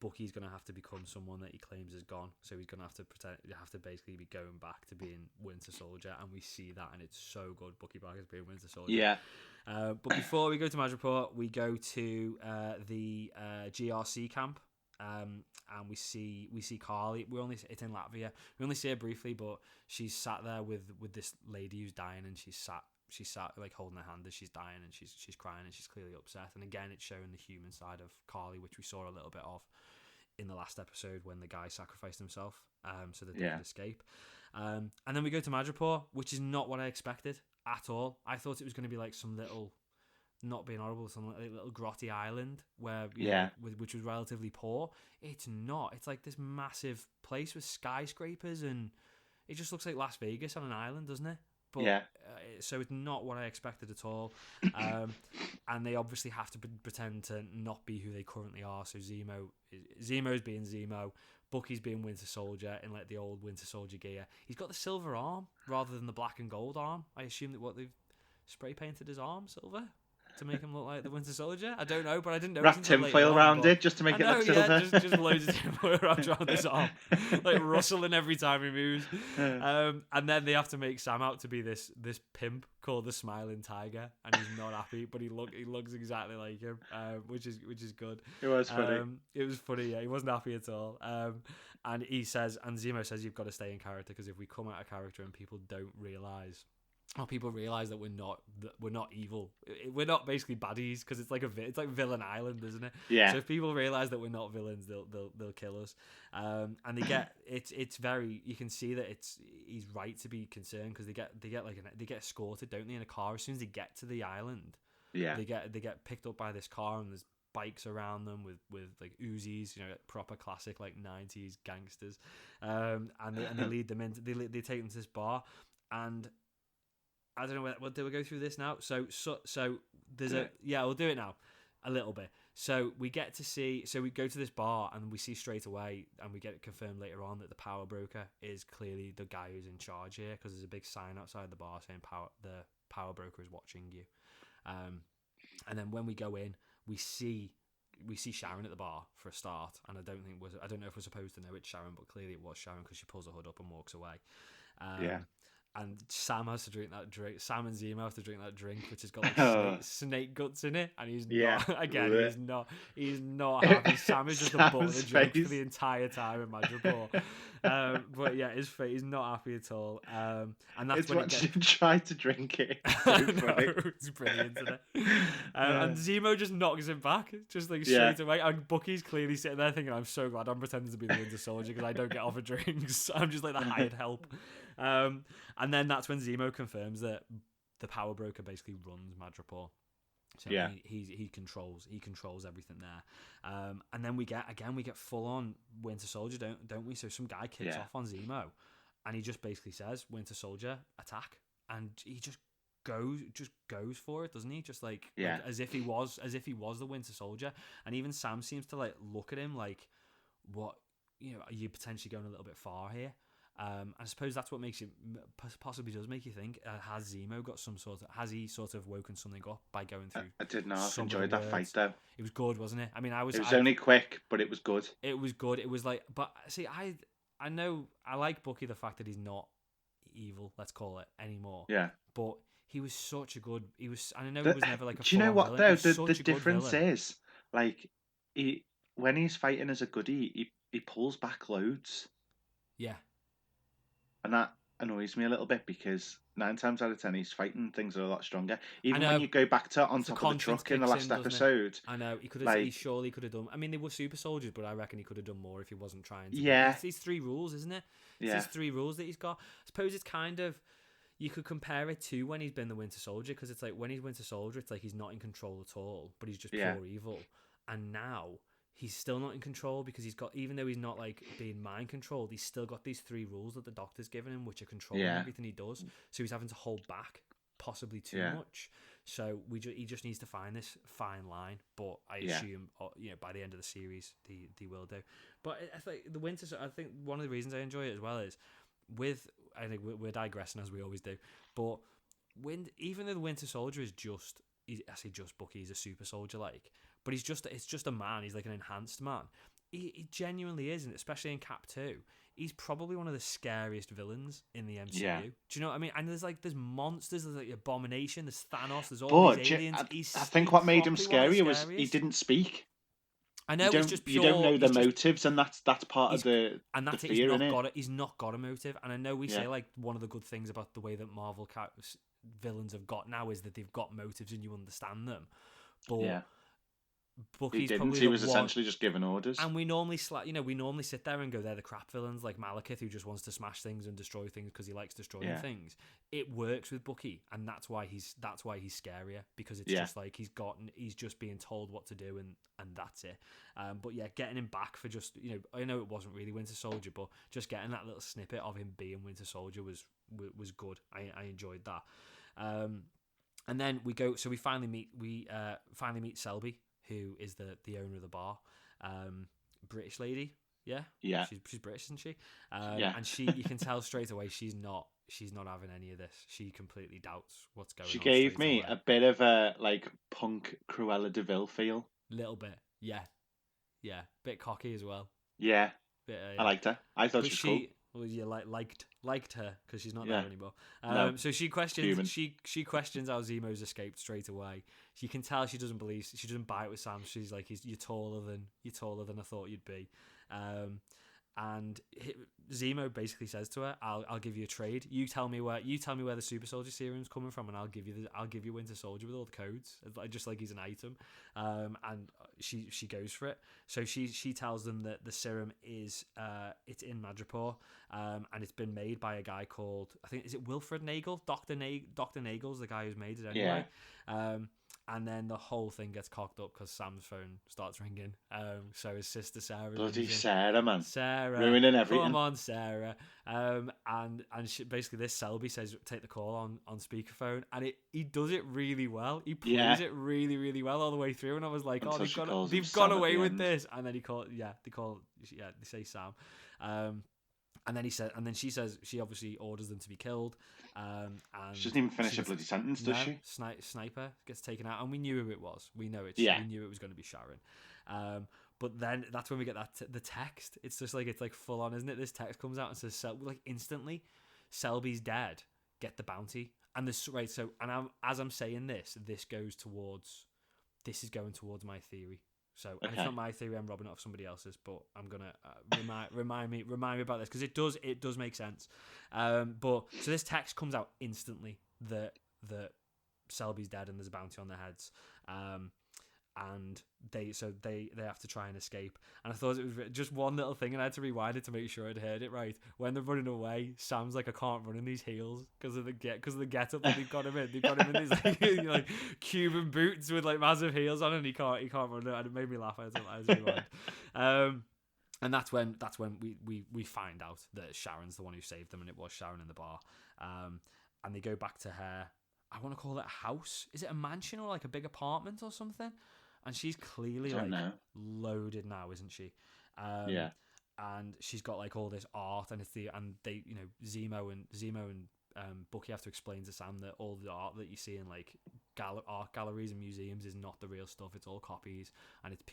Bucky's going to have to become someone that he claims is gone. So he's going to have to basically be going back to being Winter Soldier, and we see that, and it's so good. Bucky back as being Winter Soldier. Yeah. But before we go to Madripoor, we go to the GRC camp. And we see Carly. It's in Latvia. We only see her briefly, but she's sat there with this lady who's dying, and she's sat like holding her hand as she's dying, and she's crying, and she's clearly upset. And again, it's showing the human side of Carly, which we saw a little bit of in the last episode when the guy sacrificed himself, so that they could escape. And then we go to Madripoor, which is not what I expected at all. I thought it was going to be like some little, not being horrible, some little grotty island where which was relatively poor. It's not. It's like this massive place with skyscrapers, and it just looks like Las Vegas on an island, doesn't it? But, so it's not what I expected at all. And they obviously have to pretend to not be who they currently are. So Zemo's being Zemo, Bucky's being Winter Soldier in like the old Winter Soldier gear. He's got the silver arm rather than the black and gold arm. I assume that they've spray painted his arm silver to make him look like the Winter Soldier. I don't know, but I didn't know. Wrap tinfoil around it just to make it look silver. Just loads of tinfoil wrapped around his arm, like rustling every time he moves. And then they have to make Sam out to be this pimp called the Smiling Tiger, and he's not happy, but he looks exactly like him, which is good. It was funny. It was funny. Yeah, he wasn't happy at all. And Zemo says you've got to stay in character, because if we come out of character and people don't realise. Or people realize that we're not evil. We're not basically baddies, because it's like Villain Island, isn't it? Yeah. So if people realize that we're not villains, they'll kill us. And they get it's very, you can see that he's right to be concerned, because they get escorted, don't they, in a car as soon as they get to the island. Yeah. They get picked up by this car, and there's bikes around them with like Uzis, proper classic like 90s gangsters. And they lead them in. They take them to this bar, and I don't know. Do we go through this now? So there's we'll do it now, a little bit. So we get to see. So we go to this bar, and we see straight away, and we get it confirmed later on that the power broker is clearly the guy who's in charge here, because there's a big sign outside the bar saying the power broker is watching you. And then when we go in, we see Sharon at the bar for a start, and I don't know if we're supposed to know it's Sharon, but clearly it was Sharon, because she pulls the hood up and walks away. And Sam has to drink that drink. Sam and Zemo have to drink that drink, which has got like snake guts in it, and he's not. Again, he's not happy. Sam is just a butt of the joke for the entire time in Madripoor. But yeah, he's not happy at all. And that's when she tried to drink it. It's so funny. It's brilliant, isn't it? And Zemo just knocks him back, just like straight away. And Bucky's clearly sitting there thinking, "I'm so glad I'm pretending to be the Winter Soldier, because I don't get offered drinks. I'm just like the hired help." And then that's when Zemo confirms that the power broker basically runs Madripoor. So he controls everything there. And then we get full on Winter Soldier, don't we? So some guy kicks off on Zemo, and he just basically says, "Winter Soldier, attack!" And he just goes for it, doesn't he? Just like as if he was the Winter Soldier. And even Sam seems to like look at him like, "What? Are you potentially going a little bit far here?" I suppose that's what makes you possibly does make you think, has Zemo got has he sort of woken something up by going through? I did not enjoy that fight though. It was good, wasn't it? I mean, it was only quick, but it was good. It was good. It was like, but see, I know I like Bucky, the fact that he's not evil, let's call it, anymore. Yeah. But he was such a good. He was. And I know he was never like a. Do you know what villain. though? The difference is like when he's fighting as a goodie, he pulls back loads. Yeah. And that annoys me a little bit because 9 times out of 10 he's fighting things that are a lot stronger. Even when you go back to on top of the truck in the last episode. I know, he could have. He surely could have done. I mean, they were super soldiers, but I reckon he could have done more if he wasn't trying to. Yeah. It's these 3 rules, isn't it? It's these 3 rules that he's got. I suppose it's kind of. You could compare it to when he's been the Winter Soldier, because it's like when he's Winter Soldier, it's like he's not in control at all, but he's just pure evil. And now he's still not in control because he's got, even though he's not like being mind controlled, he's still got these 3 rules that the Doctor's given him, which are controlling everything he does. So he's having to hold back possibly too much. So he just needs to find this fine line. But I assume by the end of the series they will do. But I think I think one of the reasons I enjoy it as well is I think we're digressing as we always do. But even though the Winter Soldier is I say just Bucky, he's a super soldier but it's just a man. He's like an enhanced man. He genuinely isn't, especially in Cap 2. He's probably one of the scariest villains in the MCU. Yeah. Do you know what I mean? And there's monsters, there's like Abomination, there's Thanos, there's all these aliens. I think what made him scary was he didn't speak. I know, it's just pure. You don't know the motives, and that's part of the fear in it. He's not got a motive, and I know we say like one of the good things about the way that Marvel villains have got now is that they've got motives and you understand them. But Bucky's he was essentially just giving orders, and we normally sit there and go, they're the crap villains like Malekith, who just wants to smash things and destroy things because he likes destroying things. It works with Bucky, and that's why he's scarier, because it's just like he's just being told what to do, and that's it. But getting him back for just I know it wasn't really Winter Soldier, but just getting that little snippet of him being Winter Soldier was good. I enjoyed that. And then we finally meet Selby, who is the owner of the bar, British lady, she's British, isn't she? And you can tell straight away she's not having any of this. She completely doubts what's going on. She gave me a bit of a like punk Cruella de Vil feel, little bit, bit cocky as well. I liked her. I thought she was cool. Well, you liked her because she's not there anymore. So she questions she questions how Zemo's escaped straight away. You can tell she doesn't buy it with Sam. She's like, you're taller than I thought you'd be. And Zemo basically says to her, "I'll give you a trade. You tell me where the super soldier serum's coming from, and I'll give you Winter Soldier with all the codes, just like he's an item." And she goes for it. So she tells them that the serum is it's in Madripoor, and it's been made by a guy called, I think, is it Wilfred Nagel? Dr. Nagel's the guy who's made it anyway. And then the whole thing gets cocked up because Sam's phone starts ringing. So his sister Sarah. Bloody Sarah, man. Sarah. Ruining everything. Come on, Sarah. And basically this Selby says, take the call on speakerphone. And he does it really well. He plays it really, really well all the way through. And I was like, they've gone away with this. And then they say Sam. And then she says she obviously orders them to be killed. And she doesn't even finish a bloody sentence, does she? Sniper gets taken out, and we knew who it was. We know it. Yeah. We knew it was going to be Sharon. But then that's when we get the text. It's just like, it's like full on, isn't it? This text comes out and says, like instantly, Selby's dead. Get the bounty. And this right. So, and as I'm saying this is going towards my theory. So and it's not my theory. I'm robbing it off somebody else's, but I'm gonna remind me about this because it does make sense. But so this text comes out instantly that Selby's dead and there's a bounty on their heads. and they have to try and escape. And I thought it was just one little thing, and I had to rewind it to make sure I'd heard it right. When they're running away, Sam's like, I can't run in these heels because of the get up that they've got him in. They've got him in these like Cuban boots with like massive heels on, and he can't run. And it made me laugh. I had to rewind. And that's when we find out that Sharon's the one who saved them, and it was Sharon in the bar. And they go back to her. I want to call it a house. Is it a mansion or like a big apartment or something? And she's clearly loaded now, isn't she? Yeah. And she's got like all this art, and they Zemo and Bucky have to explain to Sam that all the art that you see in like art galleries and museums is not the real stuff. It's all copies, and it's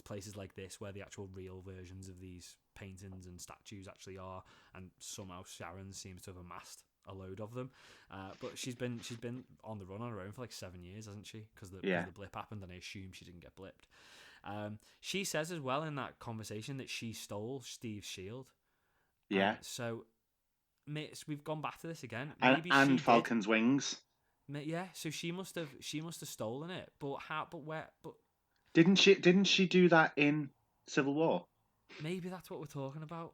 places like this where the actual real versions of these paintings and statues actually are. And somehow Sharon seems to have amassed a load of them, but she's been on the run on her own for like 7 years, hasn't she? Because the blip happened, and I assume she didn't get blipped. She says as well in that conversation that she stole Steve's shield. Yeah. So we've gone back to this again. Maybe and Falcon's wings. Yeah. So she must have stolen it. But how? But where? But didn't she do that in Civil War? Maybe that's what we're talking about.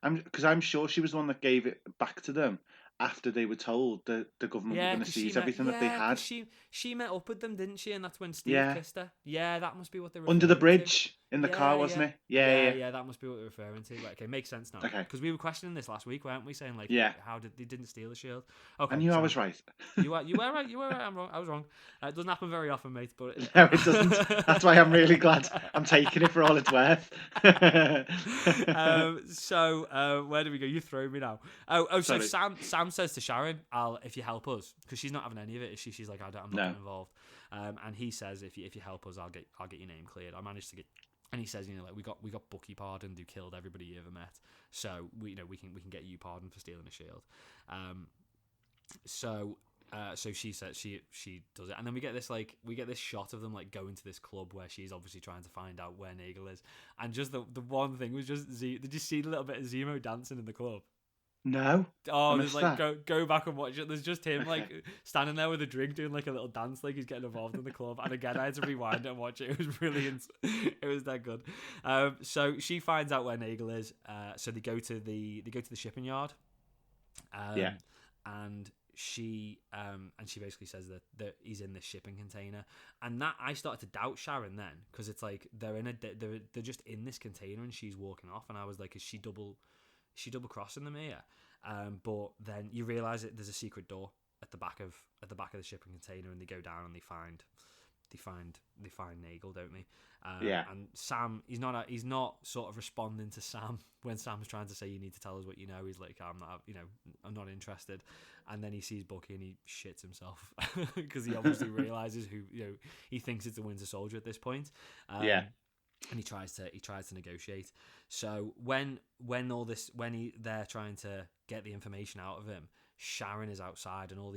Because I'm sure she was the one that gave it back to them after they were told that the government were going to seize everything that they had. She met up with them, didn't she? And that's when Steve kissed her. Yeah, that must be what they were under the bridge in the car, wasn't it? Yeah, that must be what they're referring to. Right, okay, makes sense now. Okay, because we were questioning this last week, weren't we? Saying like, how did they didn't steal the shield? Okay, I knew I was right. You were right. You were right. I'm wrong. I was wrong. It doesn't happen very often, mate. But no, it doesn't. That's why I'm really glad I'm taking it for all it's worth. So where do we go? You throw me now. So Sam says to Sharon, if you help us, because she's not having any of it, is she? She's like, I'm not getting involved. And he says, if you help us, I'll get your name cleared. I managed to get, and he says, like we got Bucky pardoned, who killed everybody you ever met. So we can get you pardoned for stealing a shield. So she says she does it, and then we get this shot of them like going to this club where she's obviously trying to find out where Nagel is, and just the one thing was just did you see a little bit of Zemo dancing in the club? No. Oh, there's like go back and watch it. There's just him like standing there with a drink doing like a little dance, like he's getting involved in the club. And again, I had to rewind it and watch it. It was brilliant. It was that good. So she finds out where Nagel is. So they go to the shipping yard. And she basically says that he's in this shipping container, and that I started to doubt Sharon then, because it's like they're just in this container and she's walking off, and I was like, is she double crossing them here? But then you realise that there's a secret door at the back of the shipping container, and they go down and they find Nagel, don't they? And Sam, he's not sort of responding to Sam when Sam's trying to say, you need to tell us what you know. He's like, I'm not interested. And then he sees Bucky and he shits himself because he obviously realizes who he thinks it's the Winter Soldier at this point. And he tries to negotiate. So when they're trying to get the information out of him, Sharon is outside and all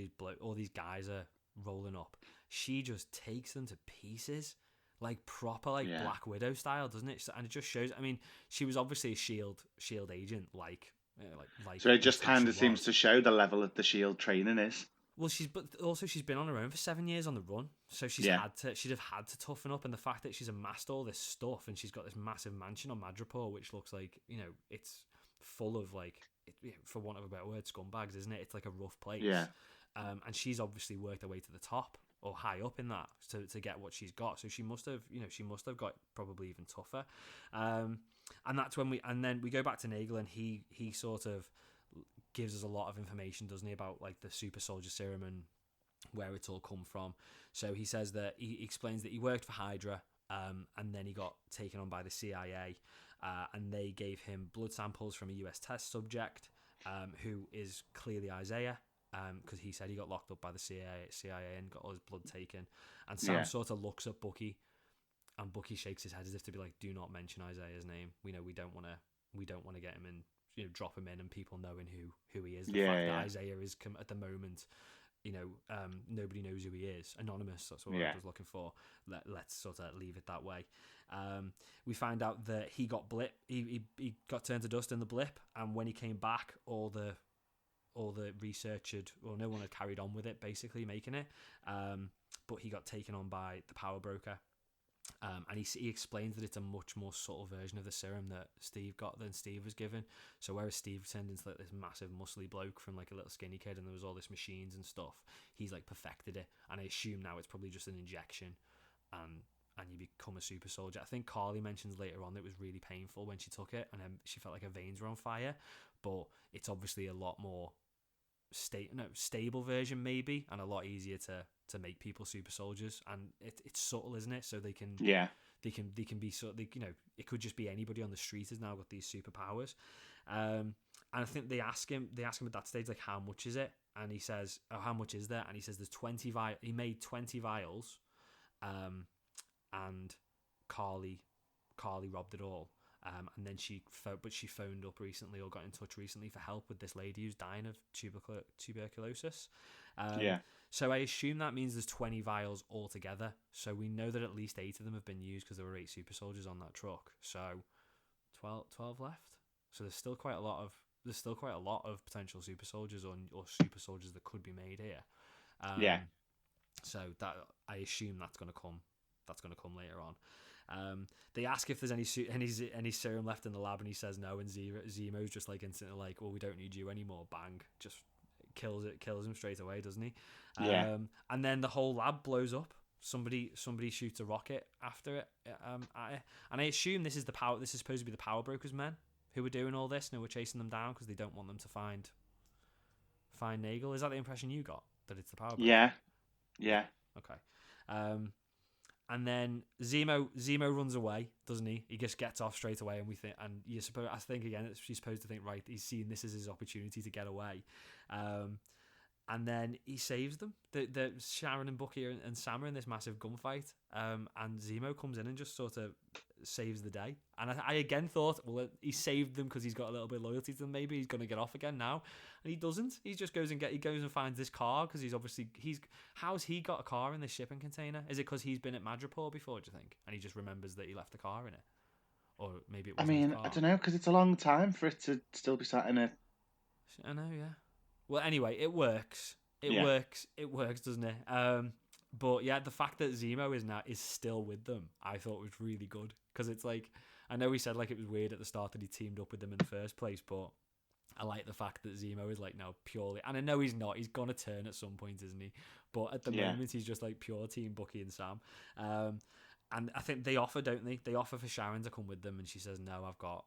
these guys are rolling up. She just takes them to pieces, like proper Black Widow style, doesn't it? And it just shows. I mean, she was obviously a shield agent, like. So it just kind of seems to show the level of the shield training is. Well, she's been on her own for 7 years on the run, so she'd have had to toughen up. And the fact that she's amassed all this stuff and she's got this massive mansion on Madripoor, which looks like it's full of for want of a better word, scumbags, isn't it? It's like a rough place. Yeah. And she's obviously worked her way to the top or high up in that to get what she's got. So she must have got probably even tougher. And that's when we go back to Nagel, and he sort of gives us a lot of information, doesn't he, about like the super soldier serum and where it's all come from. So he says that he explains that he worked for Hydra, and then he got taken on by the CIA, and they gave him blood samples from a US test subject, who is clearly Isaiah, because he said he got locked up by the CIA and got all his blood taken. And Sam sort of looks at Bucky, and Bucky shakes his head as if to be like, "Do not mention Isaiah's name. We don't want to get him in." Drop him in and people knowing who he is. The fact that Isaiah is at the moment, nobody knows who he is. Anonymous, that's what I was looking for. Let's sort of leave it that way. We find out that he got blip. He got turned to dust in the blip, and when he came back, all the research no one had carried on with it, basically making it. but he got taken on by the power broker. And he explains that it's a much more subtle version of the serum that Steve got than Steve was given. So whereas Steve turned into like this massive muscly bloke from like a little skinny kid, and there was all this machines and stuff, he's like perfected it. And I assume now it's probably just an injection, and you become a super soldier. I think Carly mentions later on that it was really painful when she took it, and she felt like her veins were on fire. But it's obviously a lot more stable version maybe, and a lot easier to make people super soldiers, and it's subtle, isn't it? So they can be sort of, it could just be anybody on the street has now got these superpowers. And I think they ask him at that stage, like, how much is it? And he says, oh, how much is there? And he says there's 20 vials. He made 20 vials, and Carly robbed it all. And then she phoned up recently, or got in touch recently, for help with this lady who's dying of tuberculosis. So I assume that means there's 20 vials altogether. So we know that at least 8 of them have been used, because there were 8 super soldiers on that truck. So 12 left. So there's still quite a lot of potential super soldiers, or super soldiers that could be made here. So that, I assume that's going to come. That's going to come later on. They ask if there's any serum left in the lab, and he says no. And Zemo's just like instantly like, well, we don't need you anymore. Bang, just kills him straight away, doesn't he? And then the whole lab blows up. Somebody shoots a rocket after it. And I assume this is supposed to be the power brokers' men who were doing all this, and who were chasing them down because they don't want them to find Nagel. Is that the impression you got, that it's the power brokers? Yeah. Okay. And then Zemo runs away, doesn't he? He just gets off straight away, and I think again, she's supposed to think, right, he's seeing this as his opportunity to get away. And then he saves them. The Sharon and Bucky and Sam are in this massive gunfight, and Zemo comes in and just sort of saves the day. And I again thought, well, he saved them because he's got a little bit of loyalty to them. Maybe he's going to get off again now, and he doesn't. He just goes and finds this car, because how's he got a car in this shipping container? Is it because he's been at Madripoor before, do you think? And he just remembers that he left the car in it, or maybe it wasn't his car. I don't know, because it's a long time for it to still be sat in it. I know, yeah. Well, anyway, it works. It works, doesn't it? But yeah, the fact that Zemo is still with them, I thought was really good, because it's like, I know we said like it was weird at the start that he teamed up with them in the first place, but I like the fact that Zemo is like now purely, and I know he's not, he's gonna turn at some point, isn't he? But at the moment he's just like pure team Bucky and Sam. And I think they offer, don't they? They offer for Sharon to come with them, and she says, no, I've got,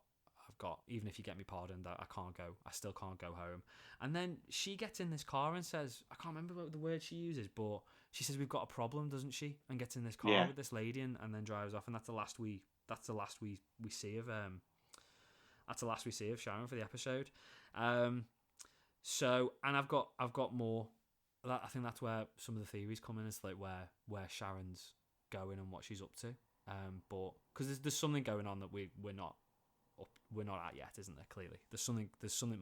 even if you get me pardoned, I can't go. I still can't go home. And then she gets in this car and says, I can't remember what the word she uses, but she says, we've got a problem, doesn't she? And gets in this car with this lady, and then drives off. And that's the last we see of Sharon for the episode. So, and I've got more. I think that's where some of the theories come in, is like where Sharon's going and what she's up to. But because there's something going on that we're not at yet, isn't there? Clearly, there's something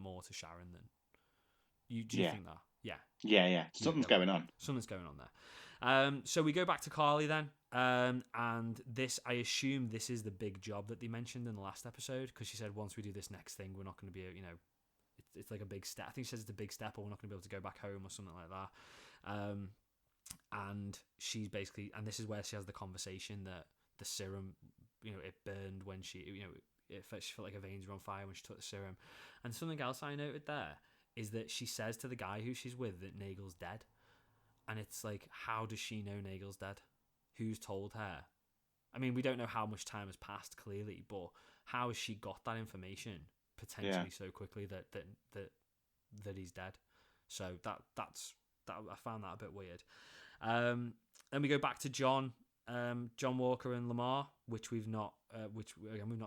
more to Sharon than you. Do you think that? Yeah. Something's going on. Something's going on there. So we go back to Carly then, and this, I assume this is the big job that they mentioned in the last episode, because she said once we do this next thing, we're not going to be, it's like a big step. I think she says it's a big step, or we're not going to be able to go back home or something like that. And she's basically, and this is where she has the conversation that the serum, it burned when she, she felt like her veins were on fire when she took the serum. And something else I noted there is that she says to the guy who she's with that Nagel's dead. And it's like, how does she know Nagel's dead? Who's told her? I mean, we don't know how much time has passed, clearly, but how has she got that information potentially so quickly that he's dead? So that's I found that a bit weird. Then we go back to John Walker and Lamar, which we've not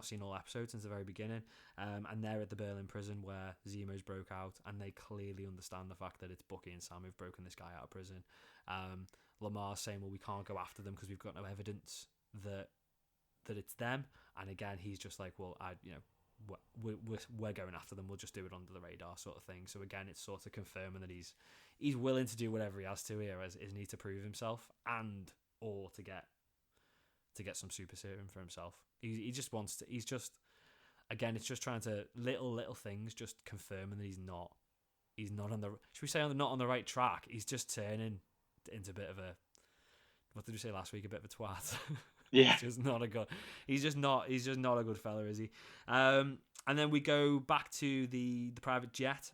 seen all episodes since the very beginning, and they're at the Berlin prison where Zemo's broke out, and they clearly understand the fact that it's Bucky and Sam who've broken this guy out of prison. Lamar's saying, well, we can't go after them because we've got no evidence that it's them, and again he's just like, well, we're going after them, we'll just do it under the radar sort of thing. So again, it's sort of confirming that he's willing to do whatever he has to here, as he needs to prove himself, and or to get some super serum for himself. He just wants to. He's just, again, it's just trying to little things, just confirming that he's not on the. Should we say not on the right track? He's just turning into a bit of what did you say last week? A bit of a twat. Yeah. He's just not a good. He's just not a good fella, is he? And then we go back to the private jet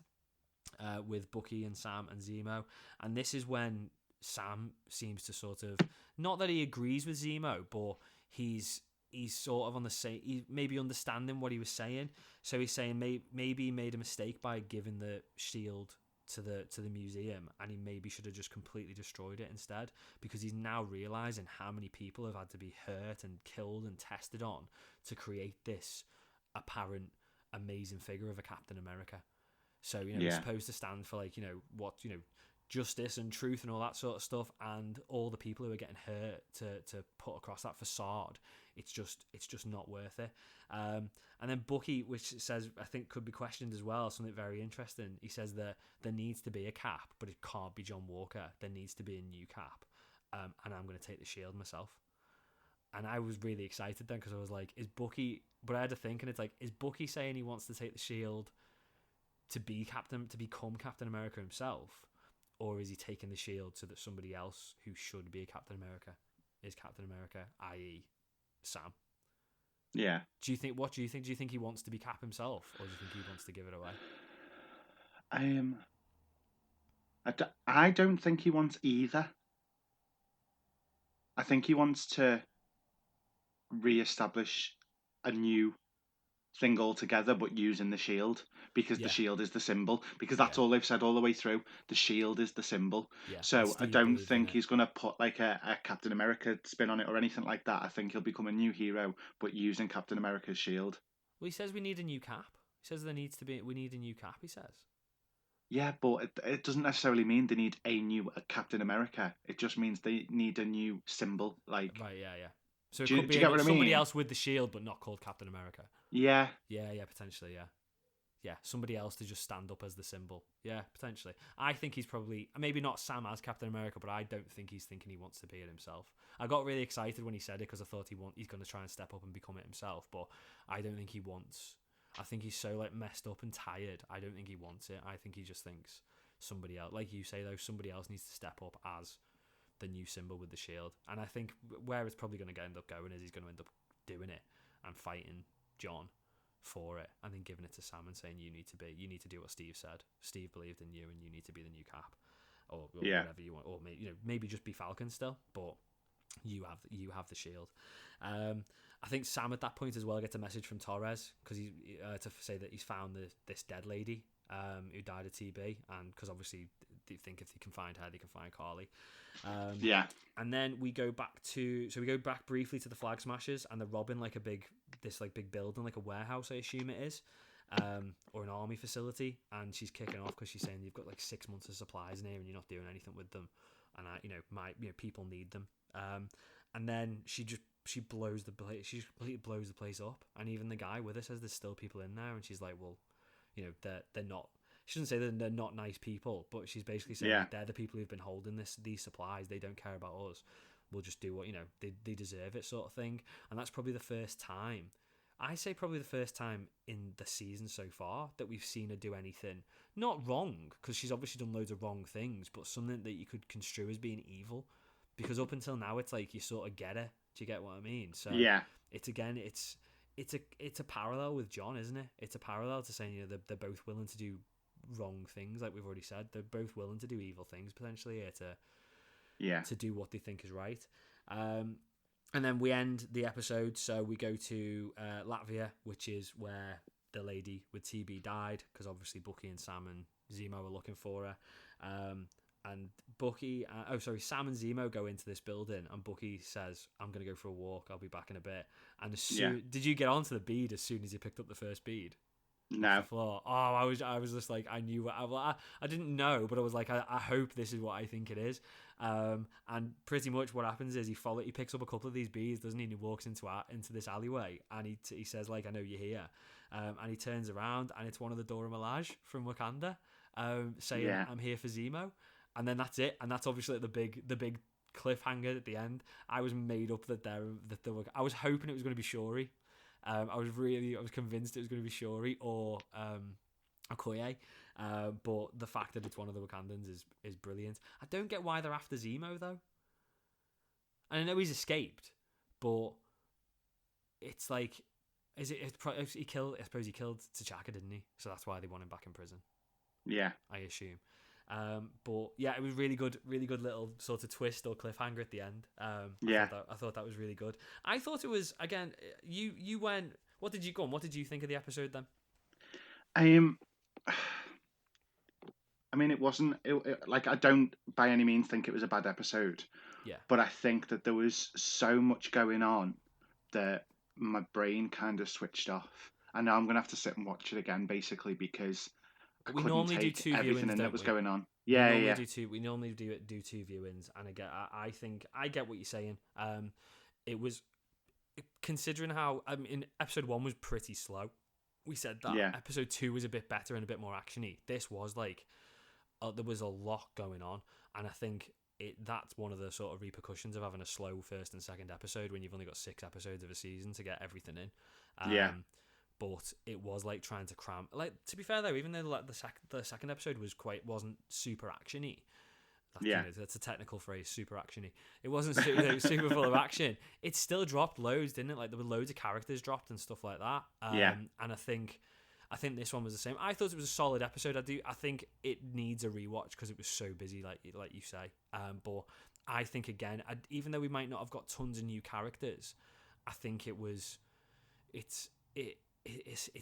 with Bucky and Sam and Zemo, and this is when Sam seems to sort of, not that he agrees with Zemo, but he's sort of on the same. He's maybe understanding what he was saying. So he's saying maybe he made a mistake by giving the shield to the museum, and he maybe should have just completely destroyed it instead, because he's now realizing how many people have had to be hurt and killed and tested on to create this apparent amazing figure of a Captain America. So he's supposed to stand for, like, justice and truth and all that sort of stuff, and all the people who are getting hurt to put across that facade, it's just not worth it. And then Bucky, which says, I think could be questioned as well, something very interesting. He says that there needs to be a Cap, but it can't be John Walker. There needs to be a new Cap, and I'm going to take the shield myself. And I was really excited then, because I was like, is Bucky? But I had to think, and it's like, is Bucky saying he wants to take the shield to become Captain America himself? Or is he taking the shield so that somebody else who should be a Captain America is Captain America, i.e. Sam? Yeah. What do you think? Do you think he wants to be Cap himself, or do you think he wants to give it away? I don't think he wants either. I think he wants to re-establish a new thing altogether, but using the shield, because the shield is the symbol, because that's all they've said all the way through. The shield is the symbol. So I don't think he's going to put like a Captain America spin on it or anything like that. I think he'll become a new hero, but using Captain America's shield. Well, he says we need a new Cap. He says we need a new Cap, he says. Yeah, but it doesn't necessarily mean they need a new Captain America. It just means they need a new symbol. Like, right, yeah. So it could be somebody else with the shield, but not called Captain America. Yeah. Yeah, potentially, yeah. Yeah, somebody else to just stand up as the symbol. Yeah, potentially. I think he's probably, maybe not Sam as Captain America, but I don't think he's thinking he wants to be it himself. I got really excited when he said it, because I thought he's going to try and step up and become it himself, but I don't think he wants. I think he's so messed up and tired. I don't think he wants it. I think he just thinks somebody else, like you say though, somebody else needs to step up as the new symbol with the shield. And I think where it's probably going to end up going is he's going to end up doing it and fighting John for it, and then giving it to Sam and saying you need to do what Steve said. Steve believed in you, and you need to be the new Cap, or whatever you want, or maybe just be Falcon still, but you have the shield. I think Sam at that point as well gets a message from Torres, because he to say that he's found this dead lady who died of TB, and because obviously they think if they can find her, they can find Carly. And then we go back briefly to the Flag Smashers, and they're robbing like a big building, like a warehouse, I assume it is, or an army facility. And she's kicking off because she's saying you've got like 6 months of supplies in here and you're not doing anything with them, and my people need them. And then she blows the place. She completely blows the place up, and even the guy with her says there's still people in there, and she's like, well, they're not. She doesn't say that they're not nice people, but she's basically saying that they're the people who've been holding these supplies. They don't care about us. We'll just do what they deserve it, sort of thing. And that's probably the first time. I say probably the first time in the season so far that we've seen her do anything not wrong, because she's obviously done loads of wrong things, but something that you could construe as being evil. Because up until now, it's like you sort of get her. Do you get what I mean? So it's a parallel with John, isn't it? It's a parallel to saying they're both willing to do wrong things, like we've already said. They're both willing to do evil things potentially to do what they think is right. And then we end the episode, so we go to Latvia, which is where the lady with TB died, because obviously Bucky and Sam and Zemo are looking for her. And Sam and Zemo go into this building, and Bucky says, I'm going to go for a walk, I'll be back in a bit. And did you get onto the bead as soon as he picked up the first bead? No. Oh, I was just like, I knew I didn't know, but I was like, I hope this is what I think it is. And pretty much what happens is he picks up a couple of these beads, doesn't he? And he walks into this alleyway, and he says like, I know you're here. And he turns around, and it's one of the Dora Milaje from Wakanda, saying, I'm here for Zemo. And then that's it, and that's obviously the big cliffhanger at the end. I was made up I was hoping it was going to be Shuri. I was convinced it was going to be Shuri or Okoye, but the fact that it's one of the Wakandans is brilliant. I don't get why they're after Zemo though. And I know he's escaped, but it's like, he killed? I suppose he killed T'Chaka, didn't he? So that's why they want him back in prison. Yeah, I assume. But yeah, it was really good little sort of twist or cliffhanger at the end. I thought that was really good. I thought it was, again, you went. What did you think of the episode then? I mean, it wasn't like, I don't by any means think it was a bad episode. Yeah. But I think that there was so much going on that my brain kind of switched off. And now I'm gonna have to sit and watch it again, basically, because we normally do two everything viewings, that was going on. We normally do two viewings, and I think I get what you're saying. It was, considering how, I mean, episode 1 was pretty slow. We said that. Yeah. Episode 2 was a bit better and a bit more actiony. This was like, there was a lot going on, and I think that's one of the sort of repercussions of having a slow first and second episode when you've only got 6 episodes of a season to get everything in. But it was like trying to cram. Like, to be fair though, even though like the second episode wasn't super actiony. That's a technical phrase, super actiony. It wasn't super full of action. It still dropped loads, didn't it? Like, there were loads of characters dropped and stuff like that. And I think this one was the same. I thought it was a solid episode. I think it needs a rewatch because it was so busy, like you say. But I think, again, even though we might not have got tons of new characters, I think it's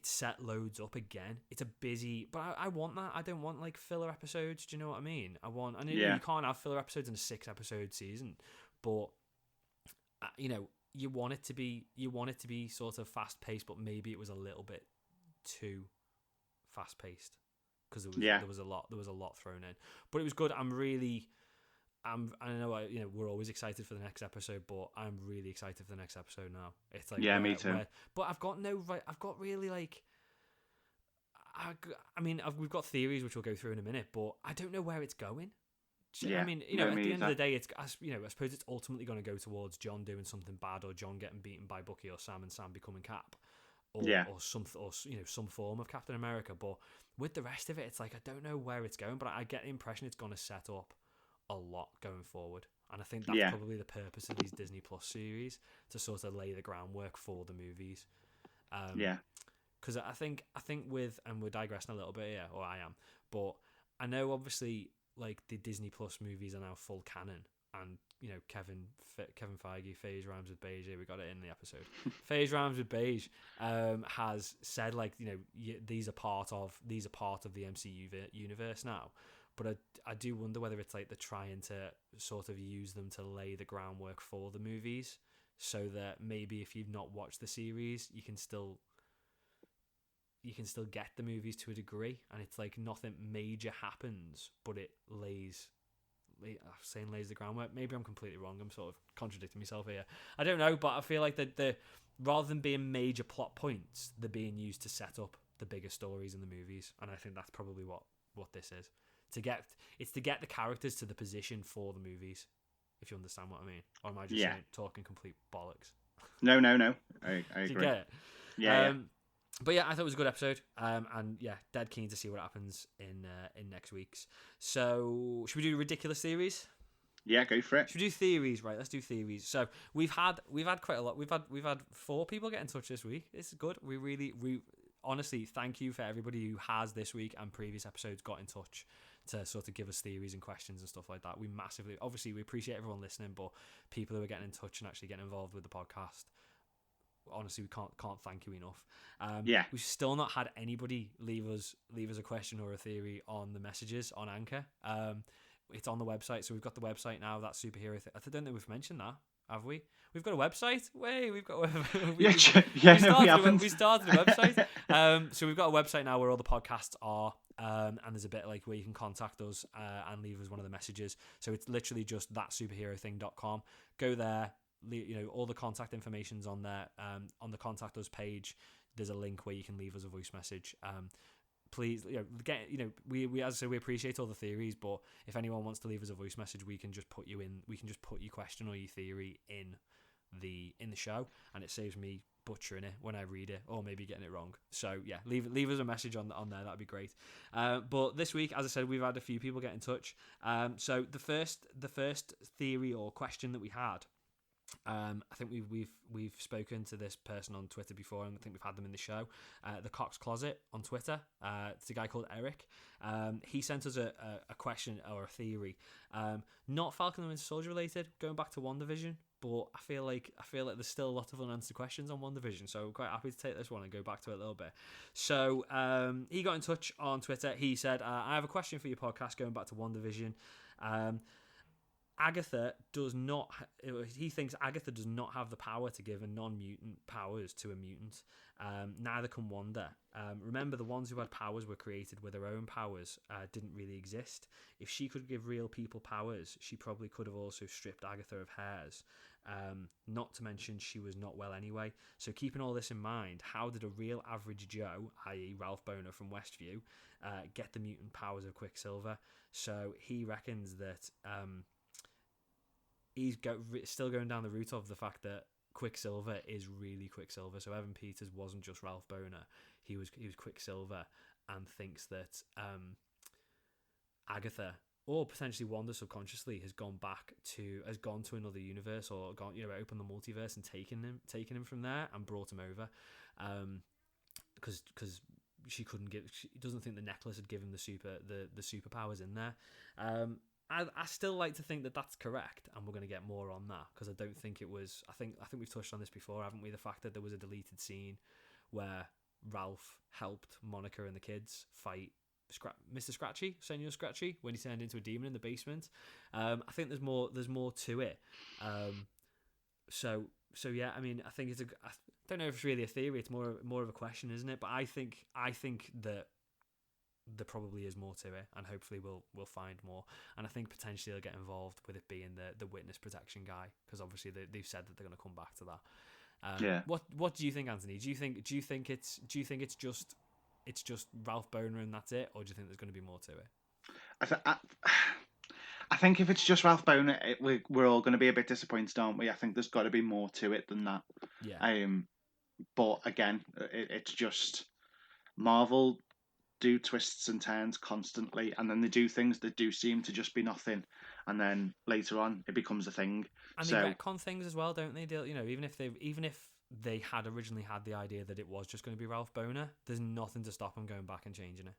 set loads up again. It's a busy, but I want that. I don't want like filler episodes. Do you know what I mean? I know you can't have filler episodes in a 6-episode season, but you want it to be sort of fast paced, but maybe it was a little bit too fast paced because there was a lot thrown in. But it was good. I know we're always excited for the next episode, but I'm really excited for the next episode now. It's like, me too. But we've got theories which we'll go through in a minute, but I don't know where it's going. I mean, at the end of the day, it's, I suppose it's ultimately going to go towards John doing something bad, or John getting beaten by Bucky, or Sam and Sam becoming Cap, or some form of Captain America. But with the rest of it, it's like, I don't know where it's going, but I get the impression it's going to set up a lot going forward, and I think that's probably the purpose of these Disney Plus series, to sort of lay the groundwork for the movies. Because I think with, and we're digressing a little bit here, or I am, but I know obviously like the Disney Plus movies are now full canon, and Kevin Feige, phase rhymes with beige. Here, we got it in the episode. Phase rhymes with beige has said, like, these are part of the MCU universe now. But I do wonder whether it's like they're trying to sort of use them to lay the groundwork for the movies, so that maybe if you've not watched the series, you can still get the movies to a degree, and it's like nothing major happens, but it lays the groundwork. Maybe I'm completely wrong. I'm sort of contradicting myself here. I don't know, but I feel like that rather than being major plot points, they're being used to set up the bigger stories in the movies, and I think that's probably what this is. To get the characters to the position for the movies, if you understand what I mean. Or am I just talking complete bollocks? No. I agree. Do you get it? Yeah. But yeah, I thought it was a good episode. And yeah, dead keen to see what happens in next week's. So, should we do ridiculous theories? Yeah, go for it. Should we do theories? Right, let's do theories. So we've had quite a lot. We've had 4 people get in touch this week. This is good. We honestly, thank you for everybody who has this week and previous episodes got in touch to sort of give us theories and questions and stuff like that. We appreciate everyone listening, but people who are getting in touch and actually getting involved with the podcast, honestly, we can't thank you enough. We've still not had anybody leave us a question or a theory on the messages on Anchor. It's on the website, so we've got the website now. That superhero thing. I don't think we've mentioned that, have we? We've got a website. We've got. We started a website. So we've got a website now where all the podcasts are, and there's a bit like where you can contact us and leave us one of the messages. So it's literally just thatsuperherothing.com. Go there. All the contact information's on there. On the contact us page, there's a link where you can leave us a voice message. Please, we as I say, we appreciate all the theories, but if anyone wants to leave us a voice message, we can just put you in. We can just put your question or your theory in the show, and it saves me butchering it when I read it or maybe getting it wrong. So yeah, leave us a message on there. That'd be great. But this week, as I said, we've had a few people get in touch. So the first theory or question that we had I think we've spoken to this person on Twitter before, and I think we've had them in the show. The Cox Closet on Twitter. It's a guy called Eric. He sent us a question or a theory, not Falcon the Winter Soldier related, going back to WandaVision. But I feel like there's still a lot of unanswered questions on WandaVision, so I'm quite happy to take this one and go back to it a little bit. So he got in touch on Twitter. He said, I have a question for your podcast going back to WandaVision. Agatha does not. He thinks Agatha does not have the power to give a non-mutant powers to a mutant. Neither can Wanda. Remember, the ones who had powers were created with their own powers. Didn't really exist. If she could give real people powers, she probably could have also stripped Agatha of hers. Not to mention she was not well anyway. So keeping all this in mind, how did a real average Joe, i.e. Ralph Boner from Westview, get the mutant powers of Quicksilver? So he reckons that he's still going down the route of the fact that Quicksilver is really Quicksilver. So Evan Peters wasn't just Ralph Boner; he was Quicksilver, and thinks that Agatha, or potentially Wanda subconsciously, has gone to another universe, or gone, opened the multiverse and taken him from there and brought him over, because she doesn't think the necklace had given the superpowers in there. I still like to think that that's correct, and we're going to get more on that, because I don't think it was. I think we've touched on this before, haven't we? The fact that there was a deleted scene where Ralph helped Monica and the kids fight Mr. Scratchy, Senor Scratchy, when he turned into a demon in the basement. I think there's more to it. So yeah, I mean, I think I don't know if it's really a theory. It's more of a question, isn't it? But I think that there probably is more to it, and hopefully we'll find more. And I think potentially they'll get involved with it being the witness protection guy, because obviously they've said that they're going to come back to that. Yeah. What do you think, Anthony? Do you think it's just Ralph Boner and that's it, or do you think there's going to be more to it? I think if it's just Ralph Boner, we're all going to be a bit disappointed, aren't we? I think there's got to be more to it than that. Yeah. But again, it's just Marvel do twists and turns constantly, and then they do things that do seem to just be nothing, and then later on it becomes a thing. And they retcon things as well, don't they? Even if they had originally had the idea that it was just going to be Ralph Boner, there's nothing to stop them going back and changing it,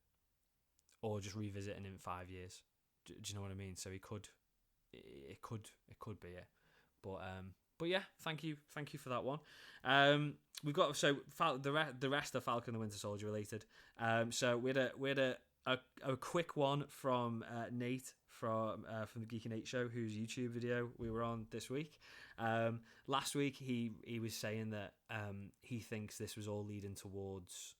or just revisiting in 5 years. Do you know what I mean? So it could be it. But yeah, thank you for that one. We've got the rest of Falcon the Winter Soldier related. So we had a quick one from Nate from the Geeky Nate show, whose YouTube video we were on this week. Last week he was saying that he thinks this was all leading towards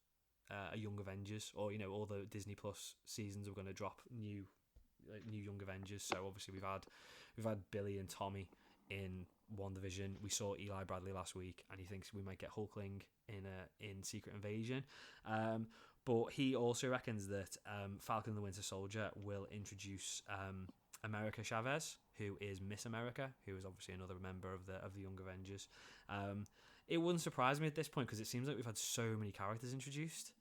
a Young Avengers, or all the Disney Plus seasons are going to drop new Young Avengers. So obviously we've had Billy and Tommy in WandaVision. We saw Eli Bradley last week, and he thinks we might get Hulkling in Secret Invasion. But he also reckons that Falcon the Winter Soldier will introduce America Chavez, who is Miss America, who is obviously another member of the Young Avengers. It wouldn't surprise me at this point, because it seems like we've had so many characters introduced.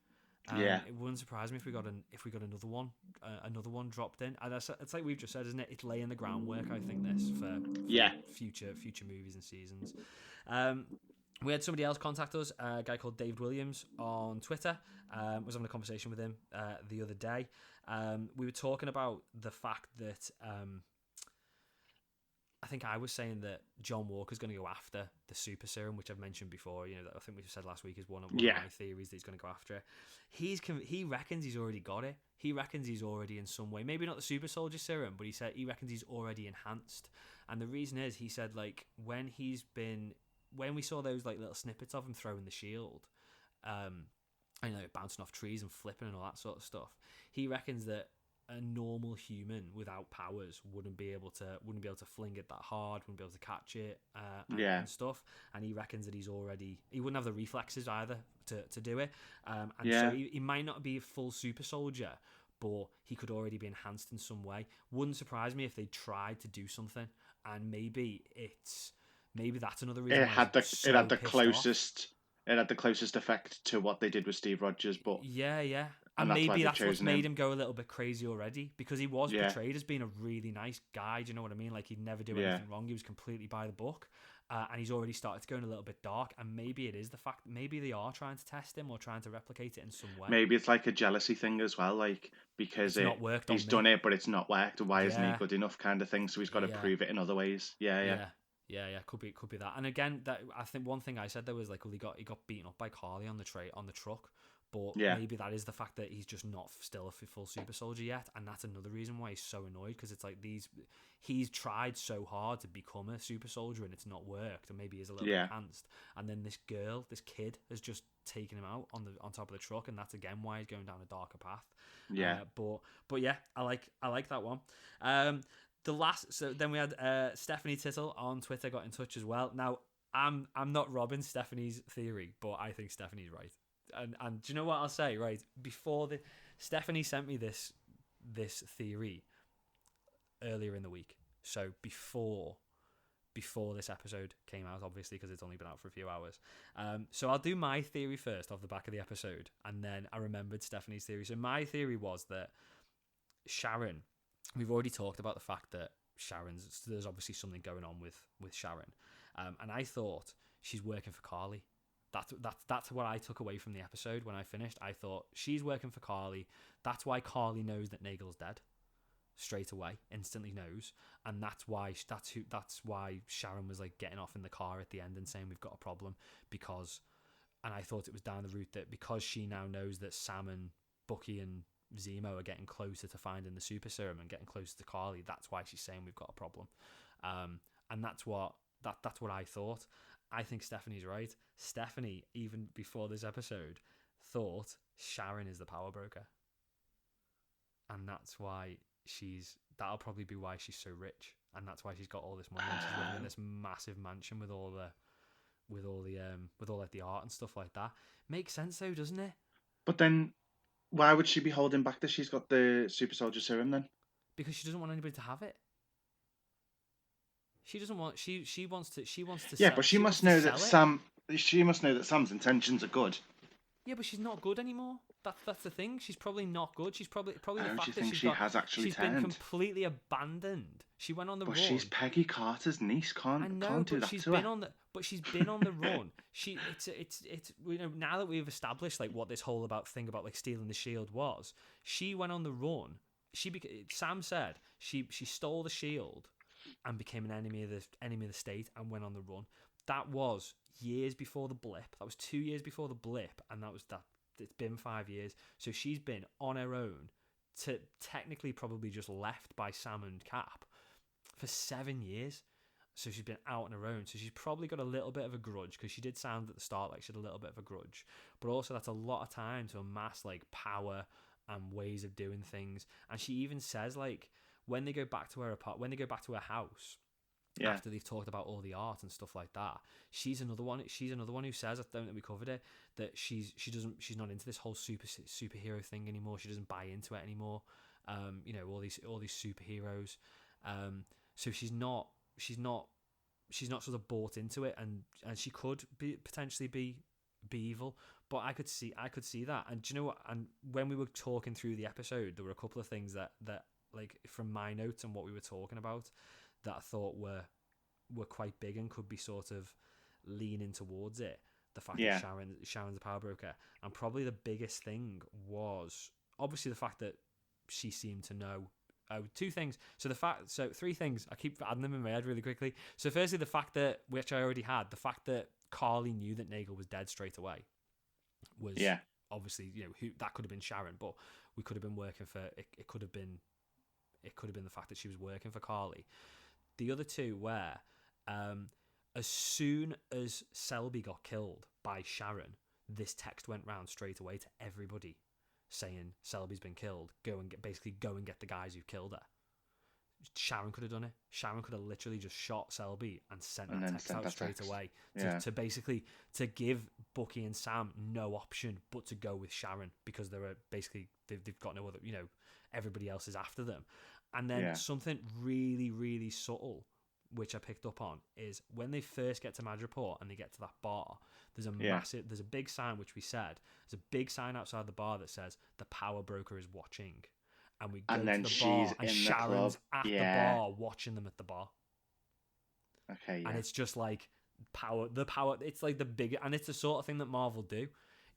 It wouldn't surprise me if we got another one dropped in. And it's like we've just said, isn't it? It's laying the groundwork, I think, this for future movies and seasons. We had somebody else contact us, a guy called David Williams on Twitter. Was having a conversation with him the other day. We were talking about the fact that I think I was saying that John Walker's going to go after the super serum, which I've mentioned before. I think we said last week is one of my theories that he's going to go after it. He reckons he's already got it. He reckons he's already in some way, maybe not the super soldier serum, but he reckons he's already enhanced. And the reason is, he said, like, when we saw those like little snippets of him throwing the shield, bouncing off trees and flipping and all that sort of stuff, he reckons that a normal human without powers wouldn't be able to fling it that hard, wouldn't be able to catch it and stuff. And he reckons that he wouldn't have the reflexes either to do it. So he might not be a full super soldier, but he could already be enhanced in some way. Wouldn't surprise me if they tried to do something, and maybe that's another reason. It had the closest effect to what they did with Steve Rogers, but And maybe that's what's made him go a little bit crazy already, because he was portrayed as being a really nice guy. Do you know what I mean? Like, he'd never do anything wrong. He was completely by the book. And he's already started to go in a little bit dark. And maybe it is the fact, maybe they are trying to test him or trying to replicate it in some way. Maybe it's like a jealousy thing as well, like, because it's not worked he's done it, but it's not worked. Why isn't he good enough, kind of thing? So he's got to prove it in other ways. Yeah. Could be that. And again, that I think one thing I said there was like, well, he got beaten up by Carly on the truck. But maybe that is the fact that he's just not still a full super soldier yet, and that's another reason why he's so annoyed, because it's like he's tried so hard to become a super soldier and it's not worked, and maybe he's a little bit enhanced, and then this kid has just taken him out on top of the truck, and that's again why he's going down a darker path. But yeah, I like that one. So then we had Stephanie Tittle on Twitter got in touch as well. Now I'm not robbing Stephanie's theory, but I think Stephanie's right. And do you know what I'll say? Right, before Stephanie sent me this theory earlier in the week. So before this episode came out, obviously, because it's only been out for a few hours. So I'll do my theory first off the back of the episode, and then I remembered Stephanie's theory. So my theory was that Sharon, we've already talked about the fact that there's obviously something going on with Sharon, and I thought she's working for Carly. That's what I took away from the episode when I finished. I thought she's working for Carly. That's why Carly knows that Nagel's dead straight away, instantly knows, and that's why Sharon was like getting off in the car at the end and saying we've got a problem, and I thought it was down the route that because she now knows that Sam and Bucky and Zemo are getting closer to finding the super serum and getting closer to Carly, that's why she's saying we've got a problem, and that's what I thought. I think Stephanie's right. Stephanie, even before this episode, thought Sharon is the power broker. And that's why that'll probably be why she's so rich. And that's why she's got all this money and she's living in this massive mansion with all like the art and stuff like that. Makes sense though, doesn't it? But then why would she be holding back that she's got the super soldier serum then? Because she doesn't want anybody to have it. She doesn't want. She wants to. Yeah, but she must know that Sam. She must know that Sam's intentions are good. Yeah, but she's not good anymore. That's the thing. She's probably not good. She's probably the fact that she's been completely abandoned. She went on the run. But she's Peggy Carter's niece. Can't do that to her. But she's been on the run. It's now that we've established like what this whole thing about like stealing the shield was. She went on the run. Sam said she stole the shield and became an enemy of the state and went on the run. That was years before the blip. That was 2 years before the blip, and it's been 5 years. So she's been on her own, to technically probably just left by Sam and Cap for 7 years. So she's been out on her own. So she's probably got a little bit of a grudge, because she did sound at the start like she had a little bit of a grudge. But also that's a lot of time to amass like power and ways of doing things. And she even says like, when they go back to her house, after they've talked about all the art and stuff like that, she's another one who says, I don't think we covered it, that she's not into this whole superhero thing anymore. She doesn't buy into it anymore. All these superheroes. So she's not sort of bought into it, and she could potentially be evil. But I could see that. And do you know what? And when we were talking through the episode, there were a couple of things that like from my notes and what we were talking about that I thought were quite big and could be sort of leaning towards it. The fact that Sharon's a power broker, and probably the biggest thing was obviously the fact that she seemed to know two things. So three things. I keep adding them in my head really quickly. So firstly, the fact that, which I already had, the fact that Carly knew that Nagel was dead straight away was obviously, who that could have been Sharon, but we could have been working for it. It could have been the fact that she was working for Carly. The other two were, as soon as Selby got killed by Sharon, this text went round straight away to everybody saying Selby's been killed. Go and get the guys who killed her. Sharon could have done it. Sharon could have literally just shot Selby and sent that text out straight away to basically to give Bucky and Sam no option but to go with Sharon, because they've got no other, everybody else is after them. And then something really, really subtle which I picked up on, is when they first get to Madripoor and they get to that bar, there's a big sign, which we said, there's a big sign outside the bar that says the power broker is watching. And we go to the bar and Sharon's at the bar watching them at the bar. Okay, yeah. And it's just like the power, it's like the big, and it's the sort of thing that Marvel do.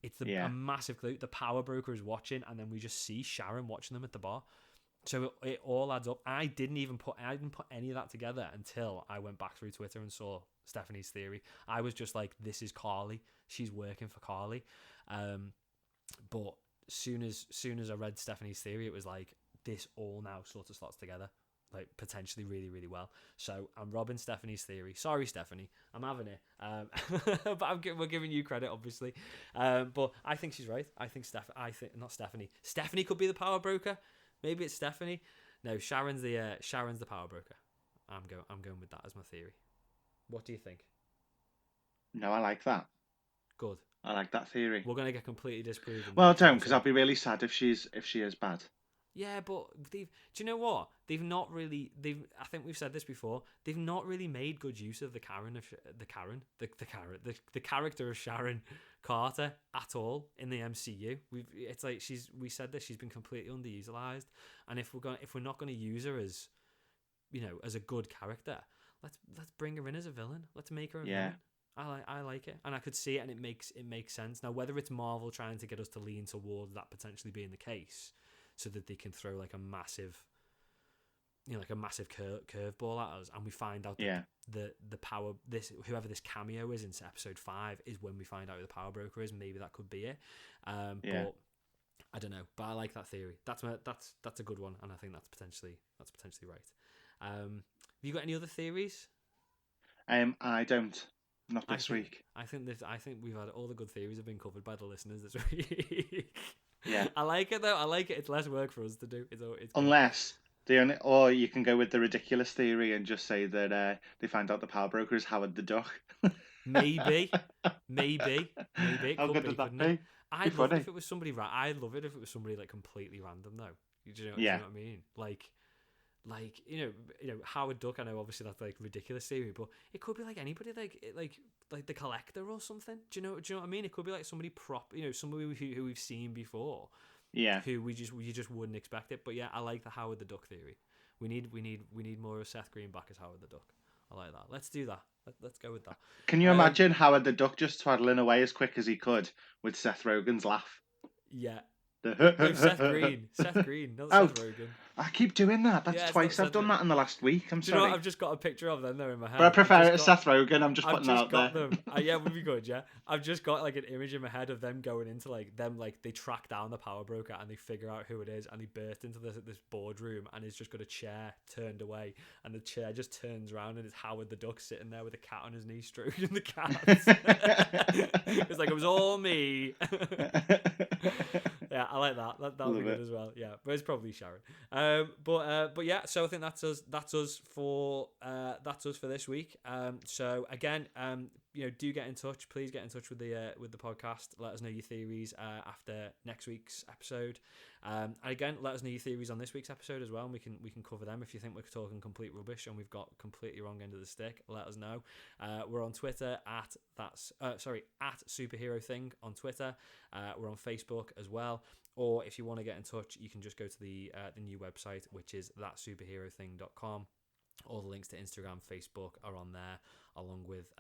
It's a massive clue. The power broker is watching, and then we just see Sharon watching them at the bar. So it all adds up. I didn't put any of that together until I went back through Twitter and saw Stephanie's theory. I was just like, this is Carly. She's working for Carly. But soon as I read Stephanie's theory, it was like, this all now sort of slots together, like potentially really, really well. So I'm robbing Stephanie's theory. Sorry, Stephanie, I'm having it. But we're giving you credit, obviously. But I think she's right. I think not Stephanie. Stephanie could be the power broker. Maybe it's Stephanie. No, Sharon's the power broker. I'm going with that as my theory. What do you think? No, I like that. Good. I like that theory. We're gonna get completely disproven. Well, don't, because I'll be really sad if she is bad. Yeah, but do you know what? I think we've said this before. They've not really made good use of the character of Sharon Carter at all in the MCU. We said this. She's been completely underutilized, and if we're not going to use her as, as a good character, let's bring her in as a villain. Let's make her a villain. I like it, and I could see it, and it makes sense. Now, whether it's Marvel trying to get us to lean towards that potentially being the case, so that they can throw like a massive curveball at us, and we find out that the power, whoever this cameo is in episode 5 is when we find out who the power broker is. Maybe that could be it. But I don't know. But I like that theory. That's a good one, and I think that's potentially right. Have you got any other theories? I don't. Not this week. I think we've had all the good theories have been covered by the listeners this week. Yeah, I like it though. I like it. It's less work for us to do. It's unless or you can go with the ridiculous theory and just say that they find out the power broker is Howard the Duck. Maybe. How good would that be? I'd love it if it was somebody. I'd love it if it was somebody like completely random though. Do you know what I mean? Like Howard Duck. I know obviously that's like ridiculous theory, but it could be like anybody, like the Collector or something. Do you know what I mean? It could be like somebody somebody who we've seen before. Yeah. Who you just wouldn't expect it. But yeah, I like the Howard the Duck theory. We need more of Seth Green back as Howard the Duck. I like that. Let's do that. Let's go with that. Can you imagine Howard the Duck just twaddling away as quick as he could with Seth Rogen's laugh? Yeah. Seth Green, not Seth Rogen. I keep doing that. That's twice I've done that in the last week. I'm sorry. You know what? I've just got a picture of them there in my head. But I prefer it as Seth Rogen. I'm just putting that out there. Them. Yeah, would be good. Yeah, I've just got like an image in my head of them going into they track down the power broker and they figure out who it is, and they burst into this boardroom, and it's just got a chair turned away, and the chair just turns around and it's Howard the Duck sitting there with a cat on his knee stroking the cat. It's like it was all me. Yeah, I like that. That'll be good as well. Yeah, but it's probably Sharon. But yeah. So I think that's us for this week. So again, do get in touch. Please get in touch with the podcast. Let us know your theories after next week's episode. And again, let us know your theories on this week's episode as well, and we can cover them. If you think we're talking complete rubbish and we've got completely wrong end of the stick, let us know. We're on Twitter at superhero thing on Twitter. We're on Facebook as well. Or if you want to get in touch, you can just go to the new website, which is thatsuperherothing.com. All the links to Instagram, Facebook are on there, along with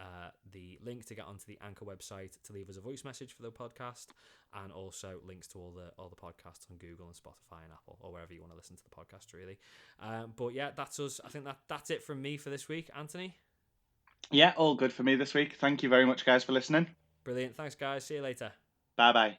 the link to get onto the Anchor website to leave us a voice message for the podcast, and also links to all the podcasts on Google and Spotify and Apple, or wherever you want to listen to the podcast, really. But yeah, that's us. I think that's it from me for this week. Anthony? Yeah, all good for me this week. Thank you very much, guys, for listening. Brilliant. Thanks, guys. See you later. Bye-bye.